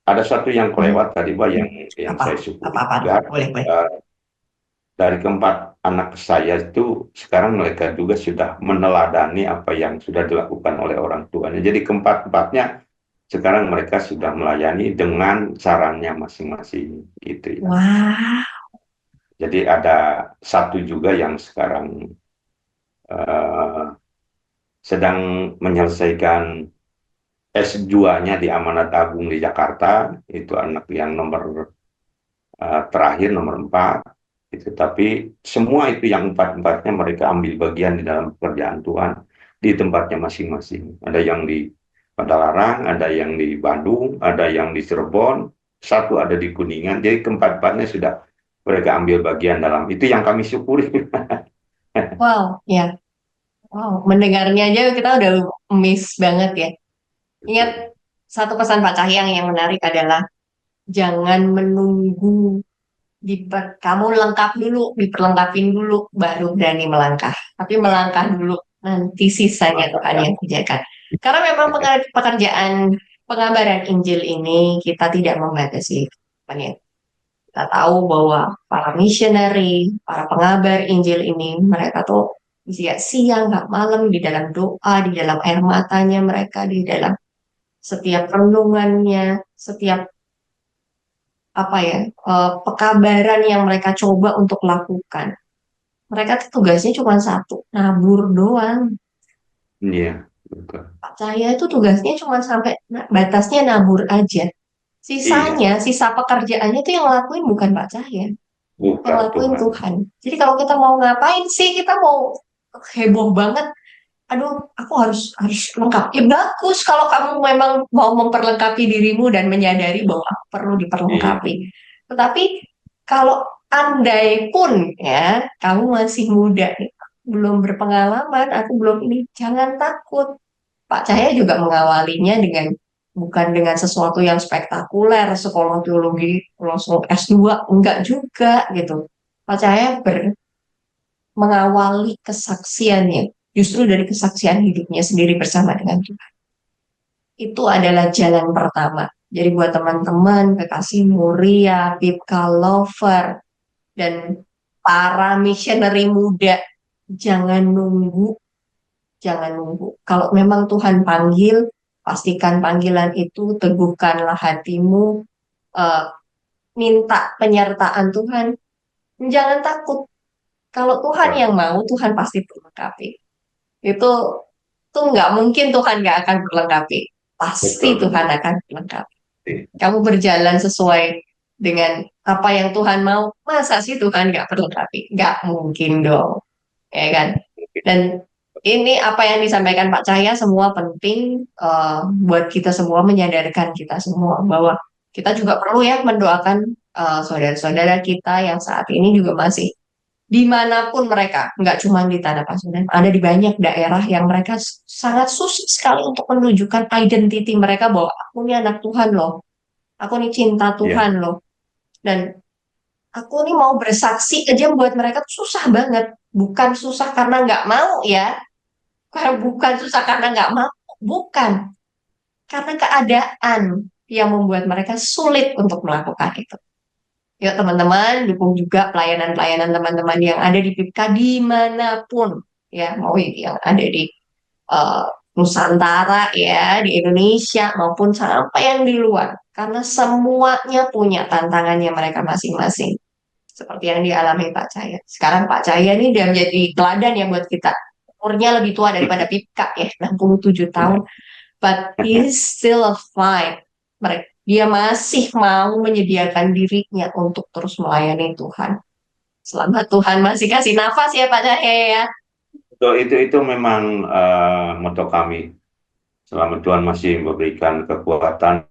ada satu yang kelewat tadi, Pak, yang apa, saya apa, syukuri apa, juga. boleh, boleh. Eh, dari keempat anak saya itu sekarang mereka juga sudah meneladani apa yang sudah dilakukan oleh orang tuanya. Jadi keempat-empatnya sekarang mereka sudah melayani dengan caranya masing-masing gitu ya. Wah, Jadi ada satu juga yang sekarang eh, sedang menyelesaikan S2-nya di Amanat Agung di Jakarta. Itu anak yang nomor terakhir, nomor 4. Itu, tapi semua itu yang empat-empatnya mereka ambil bagian di dalam pekerjaan Tuhan di tempatnya masing-masing. Ada yang di Padalarang, ada yang di Bandung, ada yang di Cirebon, satu ada di Kuningan. Jadi keempat-empatnya sudah mereka ambil bagian dalam. Itu yang kami syukuri. wow, ya, wow. Mendengarnya aja kita udah miss banget ya. Ingat Betul. satu pesan Pak Cahyang yang menarik adalah jangan menunggu kamu lengkap dulu, diperlengkapin dulu, baru berani melangkah. Tapi melangkah dulu, nanti sisanya Tuhan yang kerjakan. Karena memang pekerjaan pengabaran Injil ini kita tidak membatasi. Kita tahu bahwa para missionary, para pengabar Injil ini, mereka tuh siang, nggak malam, di dalam doa, di dalam air matanya mereka, di dalam setiap renungannya, setiap apa ya, pekabaran yang mereka coba untuk lakukan. Mereka tuh tugasnya cuma satu, nabur doang. Iya, betul. Pak Cahya itu tugasnya cuma sampai batasnya nabur aja. Iya, Sisanya, sisa pekerjaannya tuh yang lakuin bukan Pak Cahya, yang bukan lakuin Tuhan. Tuhan. Jadi kalau kita mau ngapain sih, kita mau heboh banget. Aduh, aku harus lengkap. Ya bagus kalau kamu memang mau memperlengkapi dirimu dan menyadari bahwa aku perlu Iya, diperlengkapi. Tetapi kalau andai pun ya kamu masih muda, nih, belum berpengalaman, aku belum ini, jangan takut. Pak Cahaya juga mengawalinya dengan bukan dengan sesuatu yang spektakuler, sekolah teologi langsung S2, enggak juga gitu. Pak Cahaya mengawali kesaksiannya justru dari kesaksian hidupnya sendiri bersama dengan Tuhan. Itu adalah jalan pertama. Jadi buat teman-teman, kekasih Muria, Pipka Lover, dan para missionary muda jangan nunggu, jangan nunggu. Kalau memang Tuhan panggil, pastikan panggilan itu, teguhkanlah hatimu, eh, minta penyertaan Tuhan. Jangan takut. Kalau Tuhan betul. yang mau, Tuhan pasti melengkapi. Itu tuh nggak mungkin Tuhan nggak akan melengkapi. Pasti Betul, Tuhan betul. akan melengkapi. Iya. Kamu berjalan sesuai dengan apa yang Tuhan mau, masa sih Tuhan nggak melengkapi? Nggak mungkin dong, ya kan? Dan ini apa yang disampaikan Pak Cahya semua penting, buat kita semua, menyadarkan kita semua bahwa kita juga perlu ya mendoakan saudara-saudara kita yang saat ini juga masih dimanapun mereka, nggak cuma di Tanah Pasundan, ada di banyak daerah yang mereka sangat susah sekali untuk menunjukkan identiti mereka bahwa aku ini anak Tuhan loh, aku ini cinta Iya. Tuhan loh, dan aku ini mau bersaksi aja buat mereka tuh susah banget, bukan susah karena nggak mau ya, bukan susah karena nggak mau, bukan karena keadaan yang membuat mereka sulit untuk melakukan itu. Yuk teman-teman, dukung juga pelayanan-pelayanan teman-teman yang ada di PIPK dimanapun. Ya, mau yang ada di eh, Nusantara ya, di Indonesia maupun sampai yang di luar. Karena semuanya punya tantangannya mereka masing-masing. Seperti yang dialami Pak Cahya. Sekarang Pak Cahya ini udah menjadi teladan ya buat kita. Umurnya lebih tua daripada PIPK ya, 67 Iya. tahun. But he's still a fight. Dia masih mau menyediakan dirinya untuk terus melayani Tuhan. Selama Tuhan masih kasih nafas ya Pak Cahya ya. Itu memang moto kami. Selama Tuhan masih memberikan kekuatan,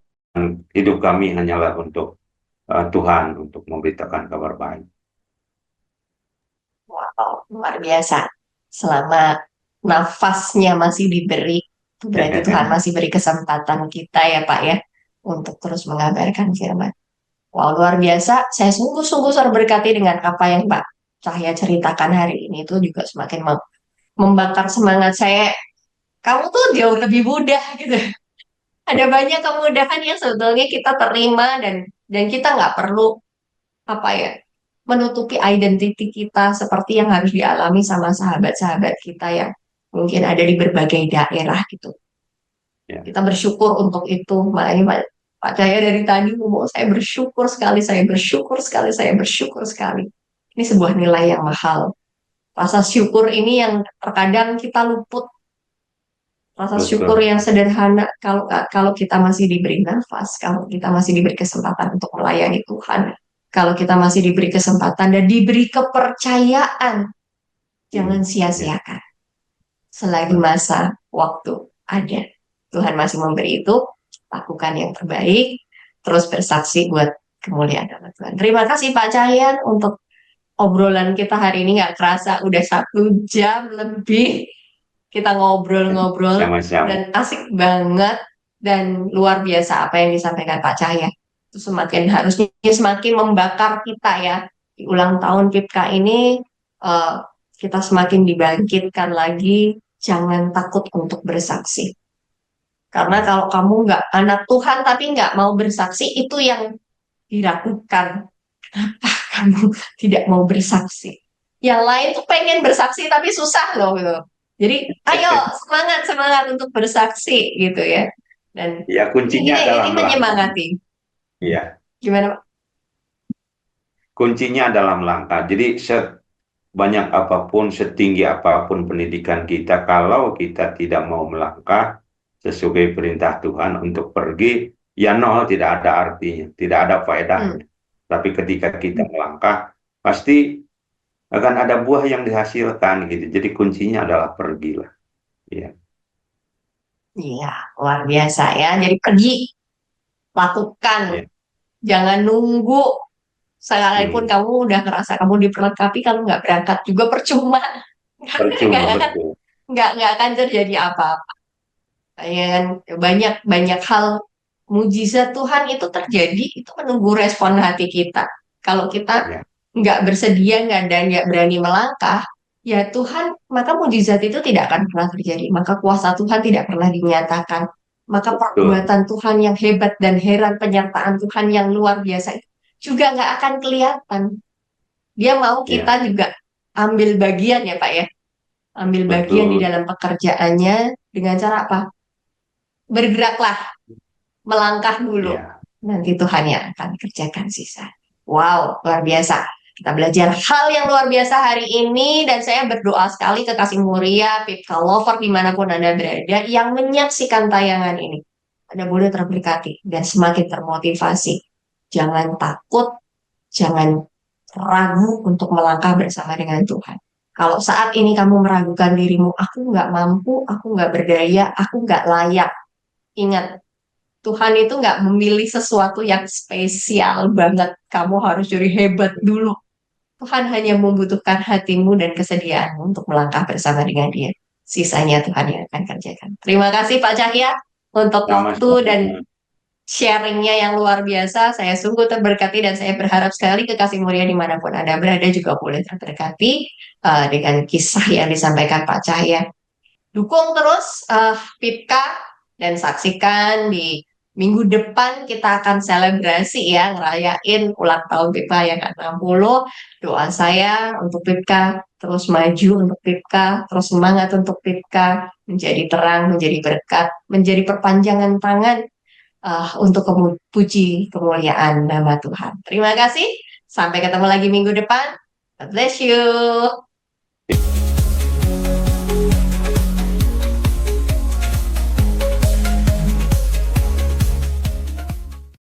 hidup kami hanyalah untuk Tuhan, untuk memberitakan kabar baik. Wow, luar biasa. Selama nafasnya masih diberi, itu berarti Tuhan masih beri kesempatan kita ya Pak ya, untuk terus mengabarkan firman. Wow, luar biasa. Saya sungguh-sungguh terberkati dengan apa yang Pak Cahya ceritakan hari ini. Itu juga semakin membakar semangat saya. Kamu tuh jauh lebih mudah gitu. Ada banyak kemudahan yang sebetulnya kita terima, dan kita nggak perlu apa ya, menutupi identiti kita seperti yang harus dialami sama sahabat-sahabat kita yang mungkin ada di berbagai daerah gitu. Ya, Kita bersyukur untuk itu. Makanya Pak Cahya dari tadi ngomong, saya bersyukur sekali, saya bersyukur sekali, saya bersyukur sekali. Ini sebuah nilai yang mahal. Rasa syukur ini yang terkadang kita luput. Rasa syukur betul. yang sederhana, kalau kalau kita masih diberi nafas, kalau kita masih diberi kesempatan untuk melayani Tuhan, kalau kita masih diberi kesempatan dan diberi kepercayaan, jangan Ya, sia-siakan. Selagi betul. masa waktu ada, Tuhan masih memberi itu, lakukan yang terbaik, terus bersaksi buat kemuliaan nama Tuhan. Terima kasih Pak Cahyan untuk obrolan kita hari ini, nggak kerasa udah 1 jam lebih kita ngobrol-ngobrol, Sama-sama. dan asik banget dan luar biasa apa yang disampaikan Pak Cahya. Itu semakin harusnya semakin membakar kita ya. Di ulang tahun PIPK ini, eh, kita semakin dibangkitkan lagi, jangan takut untuk bersaksi. Karena Ya, kalau kamu nggak anak Tuhan tapi nggak mau bersaksi, itu yang diragukan. Kamu tidak mau bersaksi. Yang lain tuh pengen bersaksi tapi susah loh gitu. Jadi ayo semangat semangat untuk bersaksi gitu ya. Dan ya kuncinya ini adalah melangkah. menyemangati. Ya, Gimana Pak? kuncinya adalah melangkah. Jadi sebanyak apapun, setinggi apapun pendidikan kita, kalau kita tidak mau melangkah sesuai perintah Tuhan untuk pergi, ya nol, tidak ada artinya, tidak ada Hmm, faedahnya. Tapi ketika kita melangkah, pasti akan ada buah yang dihasilkan gitu. Jadi kuncinya adalah pergilah. Ya, iya, luar biasa ya. Jadi pergi, lakukan. ya. Jangan nunggu. Sekalipun Hmm. kamu udah ngerasa kamu diperlengkapi, kamu nggak berangkat juga percuma. Karena Percuma, akan betul. nggak akan terjadi apa-apa. Ya kan? Banyak banyak hal mujizat Tuhan itu terjadi, itu menunggu respon hati kita. Kalau kita Ya, nggak bersedia, nggak, dan nggak berani melangkah, ya Tuhan, maka mujizat itu tidak akan pernah terjadi. Maka kuasa Tuhan tidak pernah dinyatakan. Maka betul. perbuatan Tuhan yang hebat dan heran, penyertaan Tuhan yang luar biasa itu juga nggak akan kelihatan. Dia mau Ya, kita juga ambil bagian ya Pak ya. ambil bagian di betul. dalam pekerjaannya dengan cara apa? Bergeraklah, melangkah dulu. Ya, Nanti Tuhan yang akan kerjakan sisa. Wow, luar biasa. Kita belajar hal yang luar biasa hari ini dan saya berdoa sekali ke Kasih Muria, Pipka Lover dimanapun Anda berada yang menyaksikan tayangan ini. Anda boleh terberkati dan semakin termotivasi. Jangan takut, jangan ragu untuk melangkah bersama dengan Tuhan. Kalau saat ini kamu meragukan dirimu, aku nggak mampu, aku nggak berdaya, aku nggak layak. Ingat, Tuhan itu nggak memilih sesuatu yang spesial banget. Kamu harus jadi hebat dulu. Tuhan hanya membutuhkan hatimu dan kesediaanmu untuk melangkah bersama dengan Dia. Sisanya Tuhan yang akan kerjakan. Terima kasih Pak Cahya untuk waktu dan sama-sama. sharingnya yang luar biasa. Saya sungguh terberkati dan saya berharap sekali kekasih mulia dimanapun Anda berada juga boleh terberkati dengan kisah yang disampaikan Pak Cahya. Dukung terus Pipka dan saksikan di minggu depan kita akan selebrasi ya, ngerayain ulang tahun Pipka yang ke-60. Doa saya untuk Pipka terus maju, untuk Pipka terus semangat, untuk Pipka menjadi terang, menjadi berkat, menjadi perpanjangan tangan untuk puji kemuliaan nama Tuhan. Terima kasih. Sampai ketemu lagi minggu depan. God bless you.